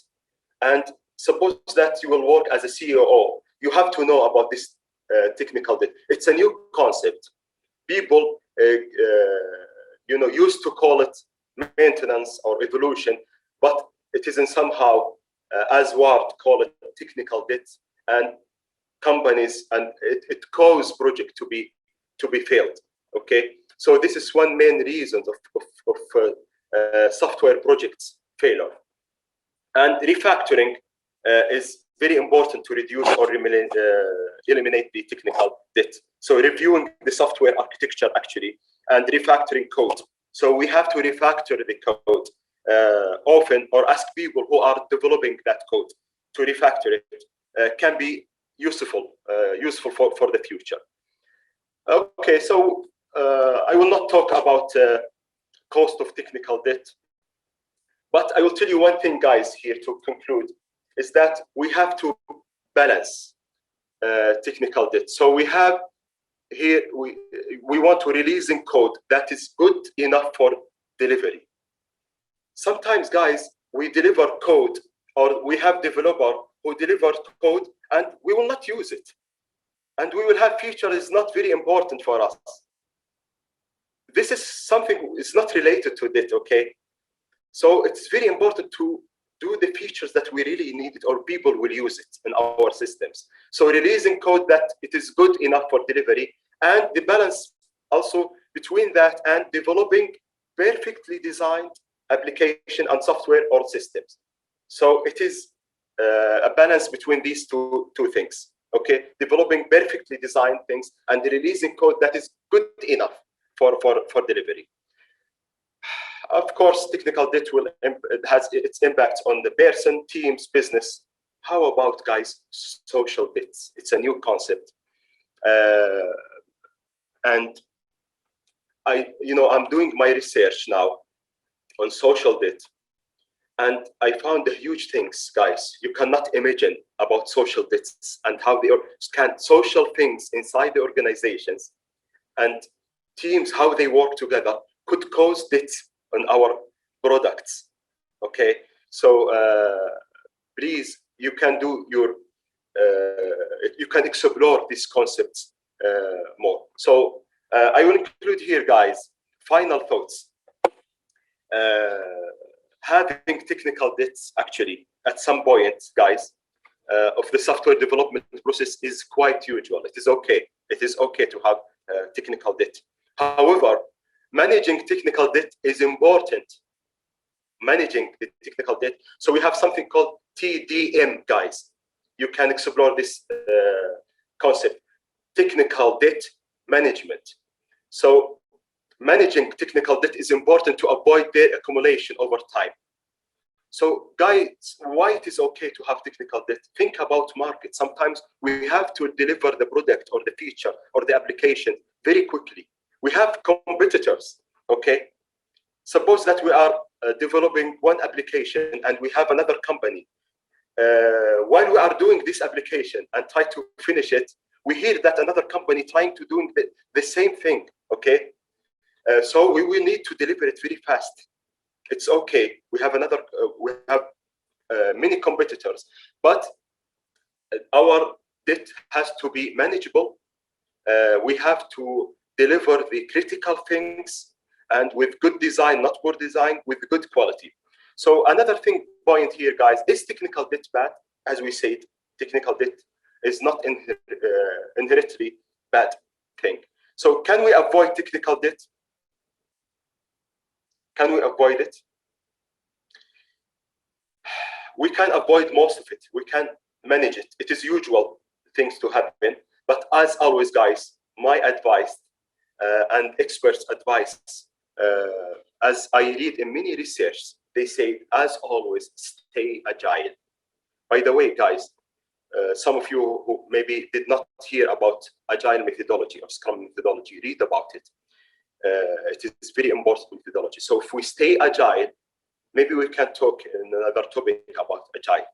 And suppose that you will work as a CEO, you have to know about this technical debt. It's a new concept. People, used to call it maintenance or evolution, but it isn't somehow, as Ward call it, technical debt, and companies, and it causes project to be failed. Okay, so this is one main reason of software projects failure. And refactoring is very important to reduce or eliminate the technical debt. So reviewing the software architecture actually, and refactoring code. So we have to refactor the code often, or ask people who are developing that code to refactor it. Can be useful for the future. Okay, so I will not talk about cost of technical debt, but I will tell you one thing, guys, here to conclude, is that we have to balance technical debt. So we have here, we want to release in code that is good enough for delivery. Sometimes, guys, we deliver code, or we have developer who deliver code and we will not use it. And we will have feature is not very important for us. This is something, it's not related to that, okay? So it's very important to do the features that we really need it, or people will use it in our systems. So releasing code that it is good enough for delivery, and the balance also between that and developing perfectly designed application and software or systems. So it is a balance between these two things, okay? Developing perfectly designed things and releasing code that is good enough for delivery. Of course, technical debt has its impact on the person, teams, business. How about, guys, social debts? It's a new concept. And I'm doing my research now on social debt. And I found the huge things, guys. You cannot imagine about social debts and how they can social things inside the organizations and teams, how they work together could cause debts on our products. Okay, so please, you can do your, you can explore these concepts more. So I will include here, guys, final thoughts. Having technical debts actually at some point, guys, of the software development process is quite usual. It is okay. It is okay to have technical debt. However, managing technical debt is important. Managing the technical debt. So we have something called TDM, guys. You can explore this concept, technical debt management. So managing technical debt is important to avoid their accumulation over time. So guys, why it is okay to have technical debt? Think about market. Sometimes we have to deliver the product or the feature or the application very quickly. We have competitors, okay? Suppose that we are developing one application and we have another company. While we are doing this application and try to finish it, we hear that another company trying to do the same thing, okay? So we will need to deliver it very fast. It's okay. We have many competitors, but our debt has to be manageable. We have to deliver the critical things and with good design, not poor design, with good quality. So another point here, guys, is technical debt bad? As we said, technical debt is not inherently bad thing. So can we avoid technical debt? Can we avoid it? We can avoid most of it. We can manage it. It is usual things to happen. But as always, guys, my advice and experts' advice, as I read in many research, they say, as always, stay agile. By the way, guys, some of you who maybe did not hear about agile methodology or Scrum methodology, read about it. It is very important methodology. So if we stay agile, maybe we can talk in another topic about agile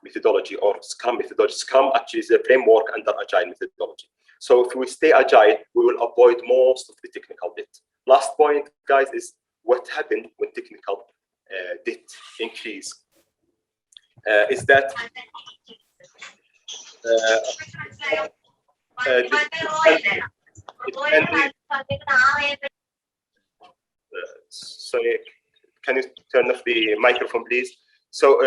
methodology or Scrum methodology. Scrum actually is a framework under agile methodology. So if we stay agile, we will avoid most of the technical debt. Last point, guys, is what happened when technical debt increase. Is that sorry, can you turn off the microphone, please? So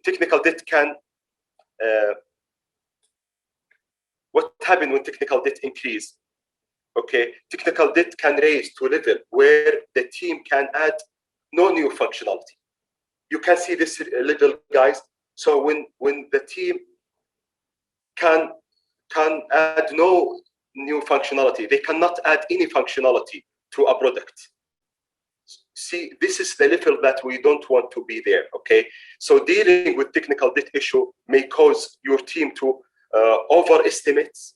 technical debt can, what happened when technical debt increase? Okay, technical debt can raise to a level where the team can add no new functionality. You can see this level, guys. So when the team can add no new functionality, they cannot add any functionality to a product. See, this is the level that we don't want to be there, okay? So dealing with technical debt issue may cause your team to overestimate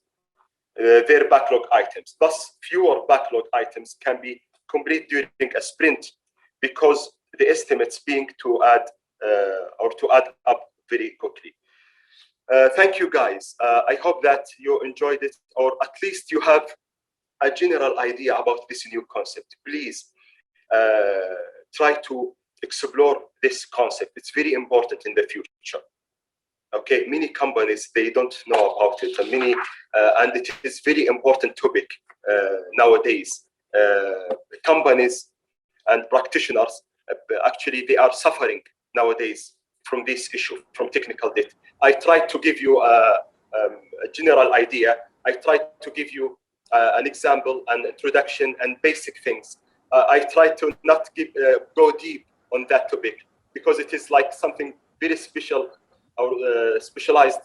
their backlog items. Thus, fewer backlog items can be complete during a sprint because the estimates being to add up very quickly. Thank you, guys. I hope that you enjoyed it, or at least you have a general idea about this new concept. Please try to explore this concept. It's very important in the future. Okay, many companies, they don't know about it, and and it is very important topic nowadays. Companies and practitioners, actually, they are suffering nowadays from this issue, from technical debt. I tried to give you a general idea. I tried to give you an example, an introduction, and basic things. I tried to not go deep on that topic because it is like something very special or specialized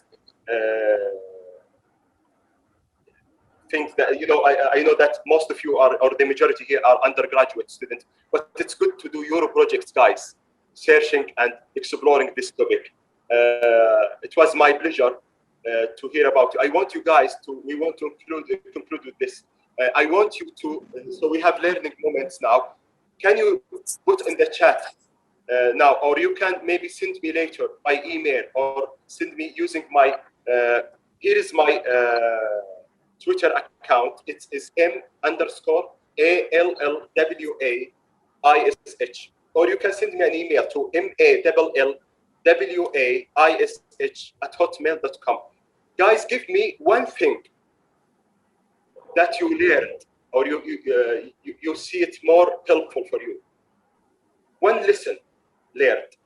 things that, you know, I know that most of you are, or the majority here are undergraduate students, but it's good to do your projects, guys, searching and exploring this topic. It was my pleasure to hear about you. I want you guys to, we want to conclude with this. I want you to, so we have learning moments now. Can you put in the chat now, or you can maybe send me later by email, or send me using my, here is my Twitter account. It is M_ALLWAISH. Or you can send me an email to MALLWAISH@hotmail.com. Guys, give me one thing that you learned, or you see it more helpful for you. One lesson learned,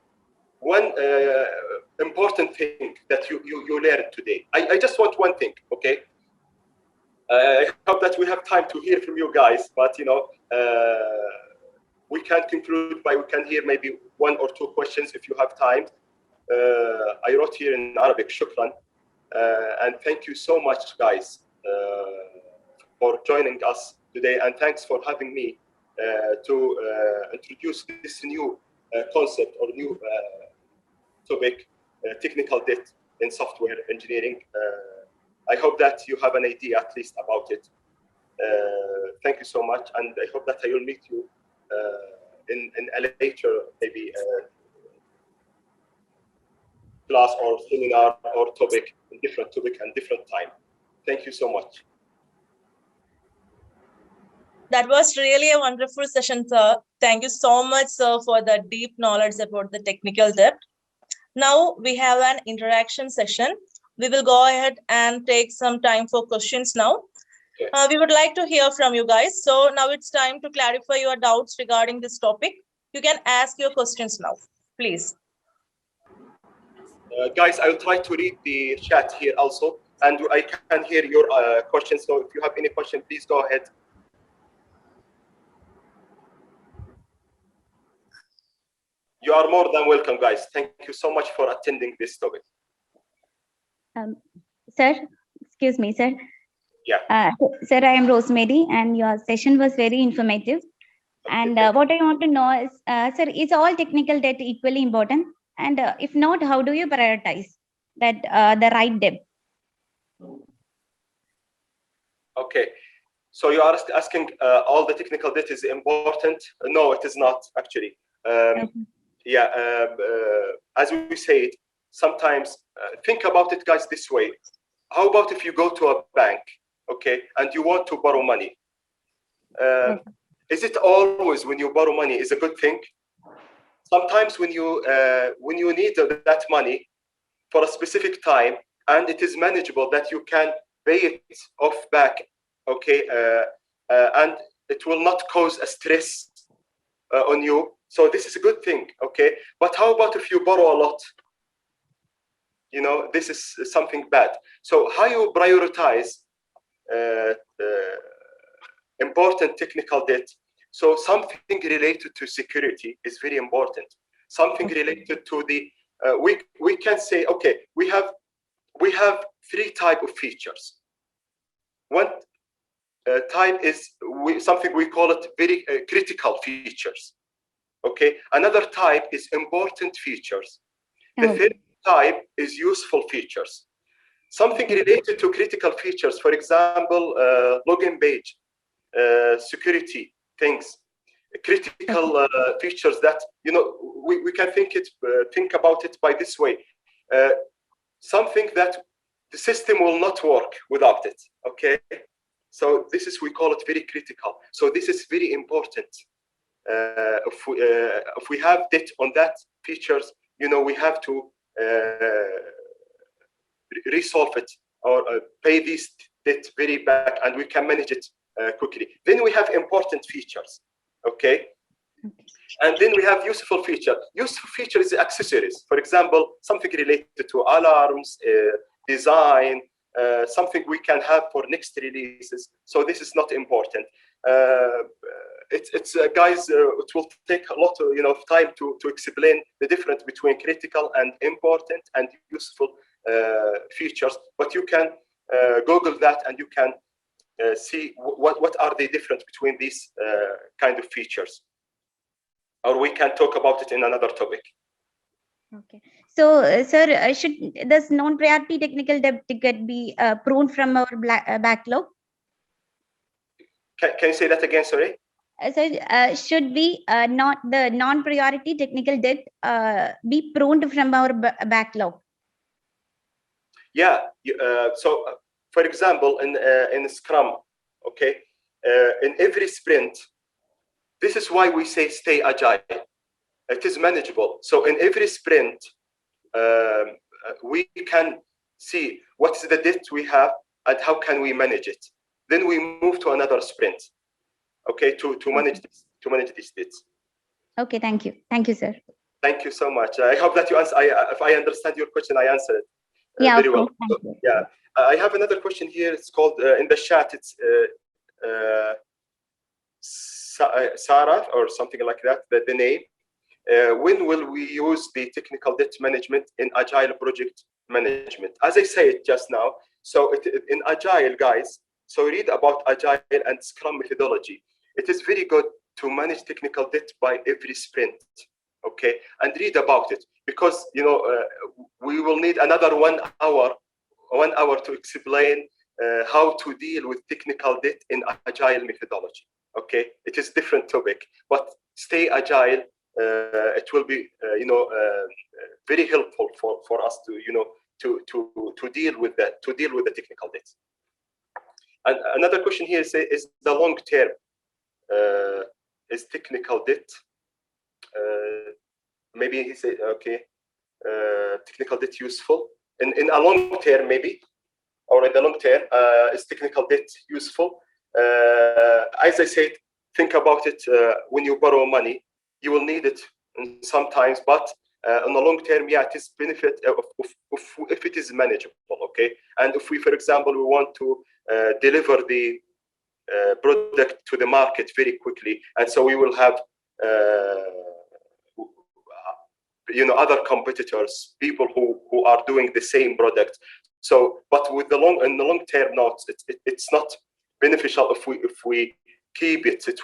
one important thing that you learned today. I just want one thing, okay? I hope that we have time to hear from you guys, but you know, we can conclude by, we can hear maybe one or two questions if you have time. I wrote here in Arabic, shukran, and thank you so much, guys, for joining us today, and thanks for having me to introduce this new concept or new topic, technical debt in software engineering. I hope that you have an idea at least about it. Thank you so much, and I hope that I will meet you in a later maybe class or seminar or topic, different topic and different time. Thank you so much. That was really a wonderful session, sir. Thank you so much, sir, for the deep knowledge about the technical debt. Now we have an interaction session. We will go ahead and take some time for questions now. Okay. We would like to hear from you guys. So now it's time to clarify your doubts regarding this topic. You can ask your questions now, please. Guys, I will try to read the chat here also. and I can hear your questions. So if you have any question, please go ahead. You are more than welcome, guys. Thank you so much for attending this topic. Sir, excuse me, sir. Yeah. Sir, I am Rosemary, and your session was very informative. And what I want to know is, sir, is all technical debt equally important? And if not, how do you prioritize that the right debt? Okay. So you are asking all the technical debt is important? No, it is not actually. Yeah. As we said, sometimes think about it, guys, this way. How about if you go to a bank, okay, and you want to borrow money? Is it always when you borrow money is a good thing? Sometimes when you need that money for a specific time and it is manageable that you can pay it off back, okay, and it will not cause a stress on you. So this is a good thing, okay. But how about if you borrow a lot? You know, this is something bad. So how you prioritize important technical debt? So something related to security is very important. Something related to the we can say, okay, we have 3 types of features. One type is something we call it very critical features. Okay, another type is important features. The third type is useful features. Something related to critical features, for example, login page, security things, critical features that, you know, we can think about it by this way. Something that the system will not work without it, okay? So this is, we call it very critical. So this is very important. If we have debt on that features, you know, we have to resolve it or pay this debt very back, and we can manage it quickly. Then we have important features, okay? And then we have useful feature. Useful feature is accessories. For example, something related to alarms, design, something we can have for next releases. So this is not important. It's guys, it will take a lot of, of time to explain the difference between critical and important and useful features. But you can Google that and you can see what are the difference between these kind of features. Or we can talk about it in another topic. Okay. So, sir, should this non-priority technical debt ticket be pruned from our backlog? Can you say that again? Sorry. So, should we not the non-priority technical debt be pruned from our backlog? Yeah. So, for example, in Scrum, okay, in every sprint, this is why we say stay agile. It is manageable. So in every sprint, we can see what is the debt we have and how can we manage it. Then we move to another sprint, okay, to manage these debts. Okay, thank you. Thank you, sir. Thank you so much. I hope that you answer. If I understand your question, I answered it yeah, very well. So, yeah, I have another question here. It's called in the chat. It's Sarah or something like that. The name. When will we use the technical debt management in agile project management? As I said just now, so in agile, guys, so read about agile and Scrum methodology. It is very good to manage technical debt by every sprint, okay? And read about it, because we will need another 1 hour to explain how to deal with technical debt in agile methodology, okay? It is different topic, but stay agile. It will be very helpful for us to deal with that, to deal with the technical debt. And another question here is the long term is technical debt. Maybe he said, okay, technical debt useful in a long term, maybe, or in the long term is technical debt useful? As I said, think about it. When you borrow money, you will need it sometimes, but on the long term, yeah, it is benefit if it is manageable, okay? And if we, for example, we want to deliver the product to the market very quickly, and so we will have other competitors, people who are doing the same product. So, but with the long term, it's not beneficial if we keep it. It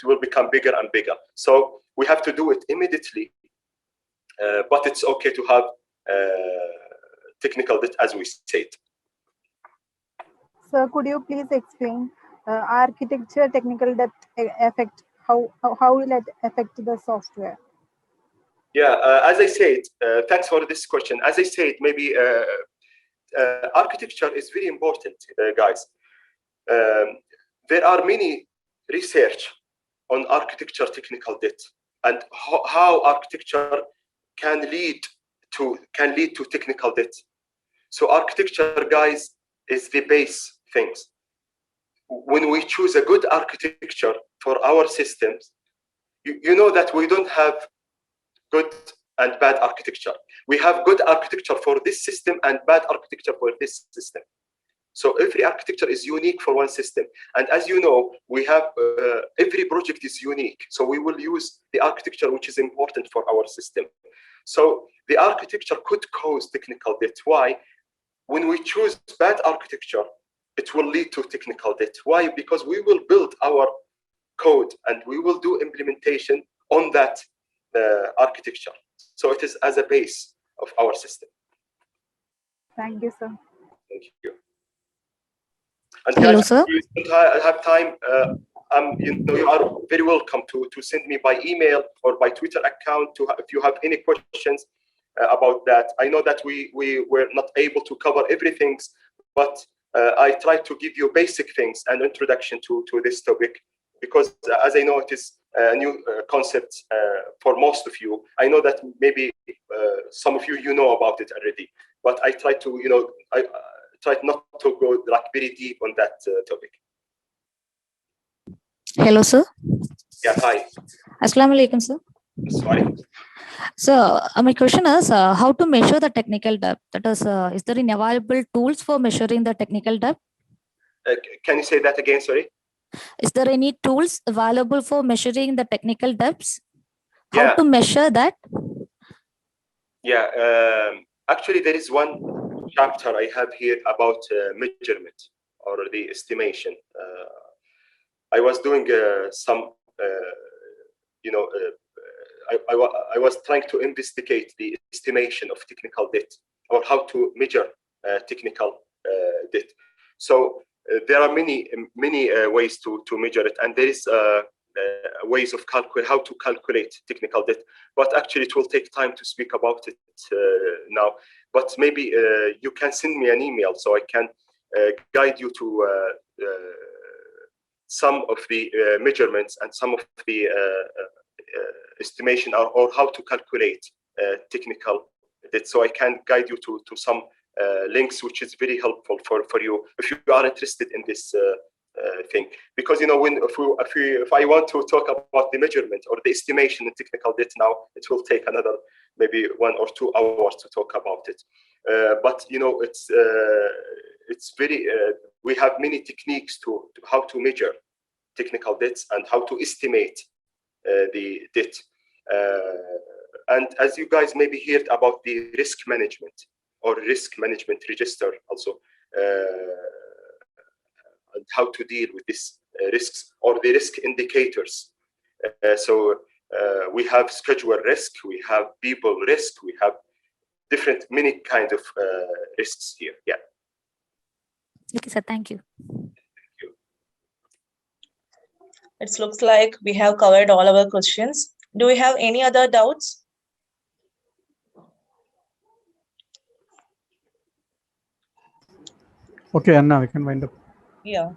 will become bigger and bigger. So we have to do it immediately. But it's okay to have technical debt, as we said. Sir, could you please explain architecture technical debt affect? How will it affect the software? Yeah, as I said, thanks for this question. As I said, maybe architecture is very important, guys. There are many research on architecture technical debt and how architecture can lead to technical debt. So architecture, guys, is the base things. When we choose a good architecture for our systems, you know that we don't have good and bad architecture. We have good architecture for this system and bad architecture for this system. So every architecture is unique for one system. And as you know, we have every project is unique. So we will use the architecture which is important for our system. So the architecture could cause technical debt. Why? When we choose bad architecture, it will lead to technical debt. Why? Because we will build our code and we will do implementation on that architecture. So it is as a base of our system. Thank you, sir. Thank you. And Hello, guys, sir. if you don't have time, you are very welcome to send me by email or by Twitter account if you have any questions about that. I know that we were not able to cover everything, but I tried to give you basic things and introduction to this topic, because as I know it is a new concept for most of you. I know that maybe some of you know about it already, but I tried to I tried not to go like very deep on that topic. Hello, sir. Yeah, hi. Assalamu alaikum, sir. Sorry. So my question is, how to measure the technical debt? That is there any available tools for measuring the technical debt? Can you say that again? Sorry. Is there any tools available for measuring the technical debts? How Yeah. to measure that? Yeah. Actually, there is one chapter I have here about measurement or the estimation. I was doing some, I was trying to investigate the estimation of technical debt or how to measure technical debt. So there are many ways to measure it, and there is ways of how to calculate technical debt. But actually, it will take time to speak about it now. But maybe you can send me an email so I can guide you to some of the measurements and some of the estimation or how to calculate technical debt. So I can guide you to some links, which is very helpful for you if you are interested in this thing. Because if I want to talk about the measurement or the estimation in technical debt now, it will take another maybe 1 or 2 hours to talk about it. But it's very we have many techniques to how to measure technical debts and how to estimate the debt. And as you guys maybe heard about the risk management or risk management register also, and how to deal with these risks or the risk indicators. So we have schedule risk, we have people risk, we have many kind of risks here. Yeah. Okay, sir. Thank you. It looks like we have covered all our questions. Do we have any other doubts? Okay, Anna, we can wind up. Yeah.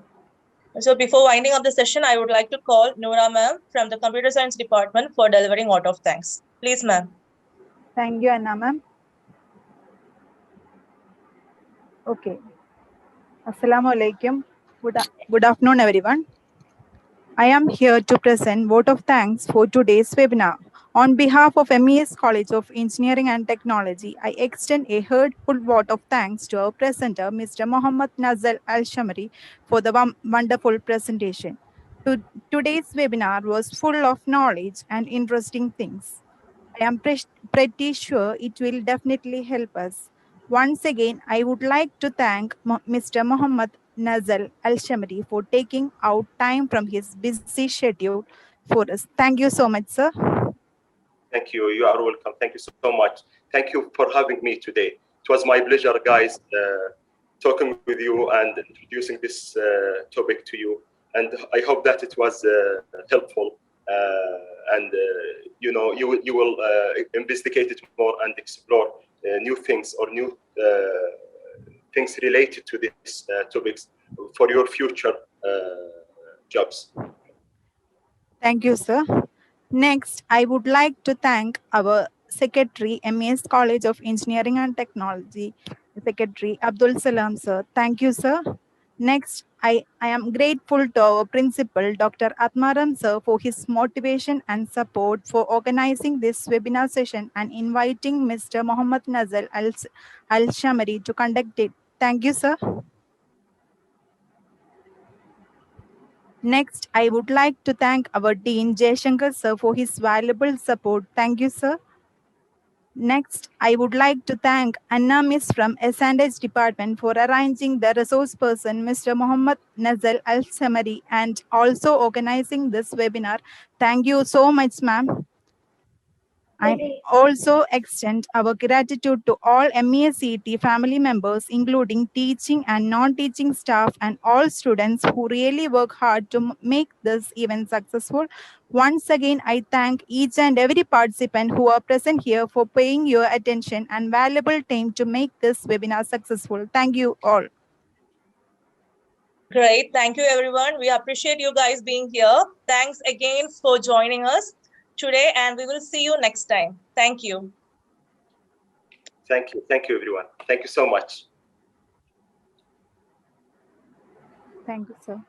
So before winding up the session, I would like to call Noora ma'am from the Computer Science Department for delivering vote of thanks. Please, ma'am. Thank you, Anna ma'am. Okay. Assalamu alaikum. Good afternoon, everyone. I am here to present vote of thanks for today's webinar On behalf of MES College of Engineering and Technology, I extend a heartfelt vote of thanks to our presenter, Mr. Mohammad Nazal Al-Shamari, for the wonderful presentation. Today's webinar was full of knowledge and interesting things. I am pretty sure it will definitely help us. Once again, I would like to thank Mr. Mohammad Nazal Al-Shamari for taking out time from his busy schedule for us. Thank you so much, sir. Thank you. You are welcome. Thank you so much. Thank you for having me today. It was my pleasure, guys, talking with you and introducing this topic to you. And I hope that it was helpful. And you know, you will investigate it more and explore new things or new things related to these topics for your future jobs. Thank you, sir. Next, I would like to thank our Secretary, MES College of Engineering and Technology, Secretary Abdul Salam, sir. Thank you, sir. Next, I am grateful to our principal, Dr. Atmaram, sir, for his motivation and support for organizing this webinar session and inviting Mr. Mohammad Nazal Al-Shamari to conduct it. Thank you, sir. Next, I would like to thank our Dean Jayshankar sir for his valuable support. Thank you, sir. Next, I would like to thank Anna Miss from S&H Department for arranging the resource person, Mr. Mohammad Nazal Al-Samari, and also organizing this webinar. Thank you so much, ma'am. I also extend our gratitude to all MESCET family members, including teaching and non-teaching staff and all students who really work hard to make this event successful. Once again, I thank each and every participant who are present here for paying your attention and valuable time to make this webinar successful. Thank you all. Great. Thank you, everyone. We appreciate you guys being here. Thanks again for joining us today, and we will see you next time. Thank you. Thank you. Thank you, everyone. Thank you so much. Thank you, sir.